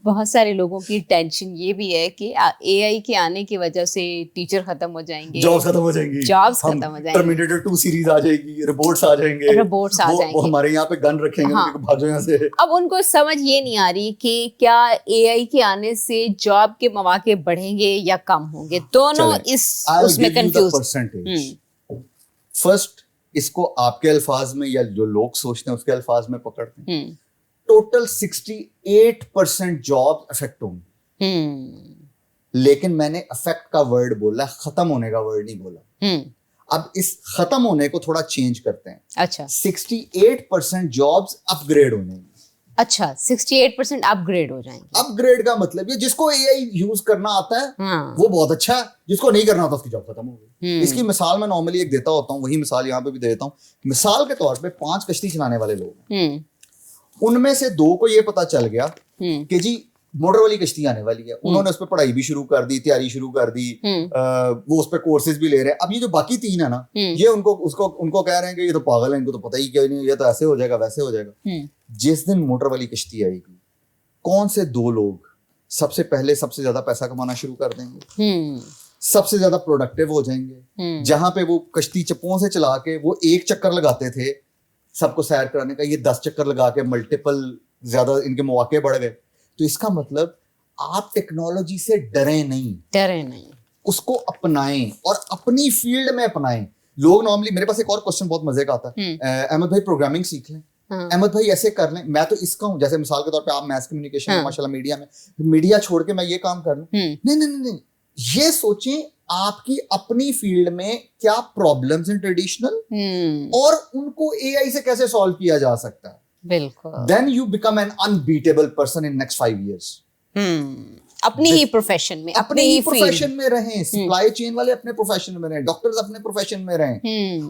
بہت سارے لوگوں کی ٹینشن یہ بھی ہے کہ اے آئی کے آنے کی وجہ سے ٹیچر ختم ہو جائیں گے, جابس ختم ہو جائیں گی, ٹرمینیٹر 2 سیریز آ جائے گی, روبوٹس آ جائیں گے, وہ ہمارے یہاں پہ گن رکھیں گے, بھاگو یہاں سے. اب ان کو سمجھ یہ نہیں آ رہی کہ کیا اے آئی کے آنے سے جاب کے مواقع بڑھیں گے یا کم ہوں گے. دونوں اس میں کنفیوز. فرسٹ اس کو آپ کے الفاظ میں یا جو لوگ سوچتے ہیں اس کے الفاظ میں پکڑتے ہیں. ٹوٹل 68% جاب افیکٹ ہوں گی, لیکن میں نے افیکٹ کا ورڈ بولا, ختم ہونے کا ورڈ نہیں بولا. اب اس ختم ہونے کو تھوڑا چینج کرتے ہیں. اچھا, 68% جابس اپ گریڈ ہو جائیں گی. اچھا, 68% اپ گریڈ ہو جائیں گے. اپ گریڈ کا مطلب یہ جس کو اے آئی یوز کرنا آتا ہے وہ بہت اچھا ہے, جس کو نہیں کرنا آتا اس کی جاب ختم ہو گئی. اس کی مثال میں نارملی ایک دیتا ہوتا ہوں, وہی مثال یہاں پہ بھی دیتا ہوں. مثال کے طور پہ 5 کشتی چلانے والے لوگ ہیں, ان میں سے 2 کو یہ پتا چل گیا کہ جی موٹر والی کشتی آنے والی ہے, انہوں نے اس پہ پڑھائی بھی شروع کر دی, تیاری شروع کر دی, وہ اس پہ کورسز بھی لے رہے ہیں. اب یہ جو باقی 3 ہے نا, یہ ان کو کہہ رہے ہیں کہ یہ تو پاگل ہے, ان کو تو پتہ ہی کیا نہیں, یہ تو ایسے ہو جائے گا ویسے ہو جائے گا. جس دن موٹر والی کشتی آئے گی, کون سے 2 لوگ سب سے پہلے سب سے زیادہ پیسہ کمانا شروع کر دیں گے, سب سے زیادہ پروڈکٹیو ہو جائیں گے. جہاں پہ وہ کشتی چپوں سے چلا کے وہ 1 چکر لگاتے تھے سب کو سیر کرانے کا, یہ 10 چکر لگا کے ملٹیپل زیادہ ان کے مواقع بڑھ گئے. تو اس کا مطلب آپ ٹیکنالوجی سے ڈریں نہیں, اس کو اپنائیں اور اپنی فیلڈ میں اپنائیں. لوگ نارملی, میرے پاس ایک اور کوسچن بہت مزے کا آتا ہے, احمد بھائی پروگرامنگ سیکھ لیں, احمد بھائی ایسے کر لیں. میں تو اس کا ہوں, جیسے مثال کے طور پہ آپ میس کمیونیکیشن میں ماشاء اللہ میڈیا میں, میڈیا چھوڑ کے میں یہ کام کر لوں. نہیں, یہ سوچیں آپ کی اپنی فیلڈ میں کیا پرابلمز ہیں ٹریڈیشنل, اور ان کو اے آئی سے کیسے سالو کیا جا سکتا ہے. بالکل. Then you become an unbeatable person in next 5 years. اپنی ہی پروفیشن میں, اپنی ہی پروفیشن میں رہیں. سپلائی چین والے اپنے پروفیشن میں رہیں, ڈاکٹرز اپنے پروفیشن میں رہیں.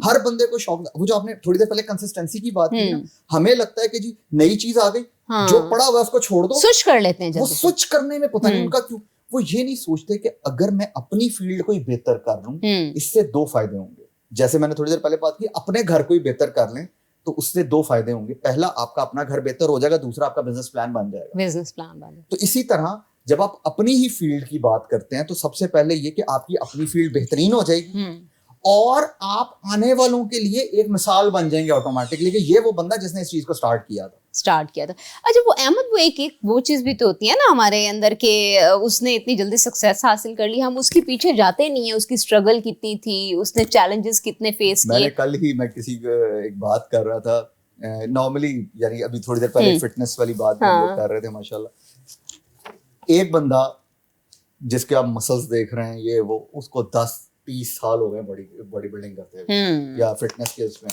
ہر بندے کو شوق, وہ جو آپ نے تھوڑی دیر پہلے کنسسٹنسی کی بات کی نا, ہمیں لگتا ہے کہ جی نئی چیز آ گئی, جو پڑا ہوا اس کو چھوڑ دو, سوئچ کر لیتے ہیں. وہ سوئچ کرنے میں پتہ نہیں ان کا کیوں, وہ یہ نہیں سوچتے کہ اگر میں اپنی فیلڈ کو ہی بہتر کر لوں اس سے 2 فائدے ہوں گے. جیسے میں نے تھوڑی دیر پہلے بات کی, اپنے گھر کو ہی بہتر کر لیں تو اس سے 2 فائدے ہوں گے. پہلا, آپ کا اپنا گھر بہتر ہو جائے گا, دوسرا آپ کا بزنس پلان بن جائے گا. تو اسی طرح جب آپ اپنی ہی فیلڈ کی بات کرتے ہیں تو سب سے پہلے یہ کہ آپ کی اپنی فیلڈ بہترین ہو جائے گی, اور آپ آنے والوں کے لیے ایک مثال بن جائیں گے آٹومیٹکلی کہ یہ وہ بندہ جس نے اس چیز کو سٹارٹ کیا تھا. اچھا, وہ احمد, وہ ایک وہ چیز بھی تو ہوتی ہے نا ہمارے اندر کہ اس نے اتنی جلدی سکسیس حاصل کر لی, ہم اس کے پیچھے جاتے نہیں ہیں, اس کی اسٹرگل کتنی تھی, اس نے چیلنجز کتنے فیس کیے. میں نے کل ہی میں کسی ایک بات کر رہا تھا, نارملی یعنی ابھی تھوڑی دیر پہلے فٹنس والی بات کر رہے تھے, ماشاءاللہ ایک بندہ جس کے آپ مسلس دیکھ رہے ہیں یہ وہ, اس کو 10-30 سال ہو گئے بڑی بلڈنگ کرتے ہوئے یا فٹنس کے اس میں.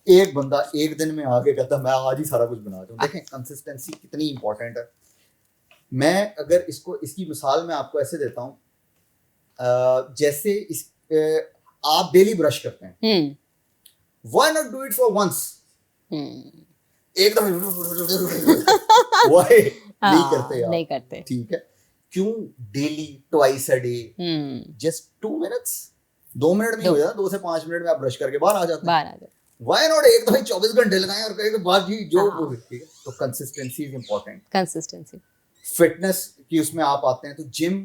ایک بندہ ایک دن میں آ کے کہتا میں آج ہی سارا کچھ بنا دوں. دیکھیں کنسسٹنسی کتنی امپورٹنٹ ہے. میں اگر اس کی مثال میں آپ کو ایسے دیتا ہوں, جیسے آپ ڈیلی برش کرتے ہیں, why not do it for once, ایک دم نہیں کرتے, ٹھیک ہے, کیوں daily twice a day, just 2 minutes, 2 minute میں ہو جاتا, 2 سے 5 منٹ میں آپ برش کر کے باہر آ جاتے ہیں. وائی ناٹ ایک دم 24 گھنٹے لگائیں اور کہیں کہ بات جی جو, ٹھیک ہے. تو consistency is important. Consistency fitness کی اس میں آپ آتے ہیں تو جم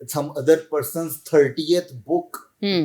some other person's 30th book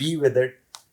be with it।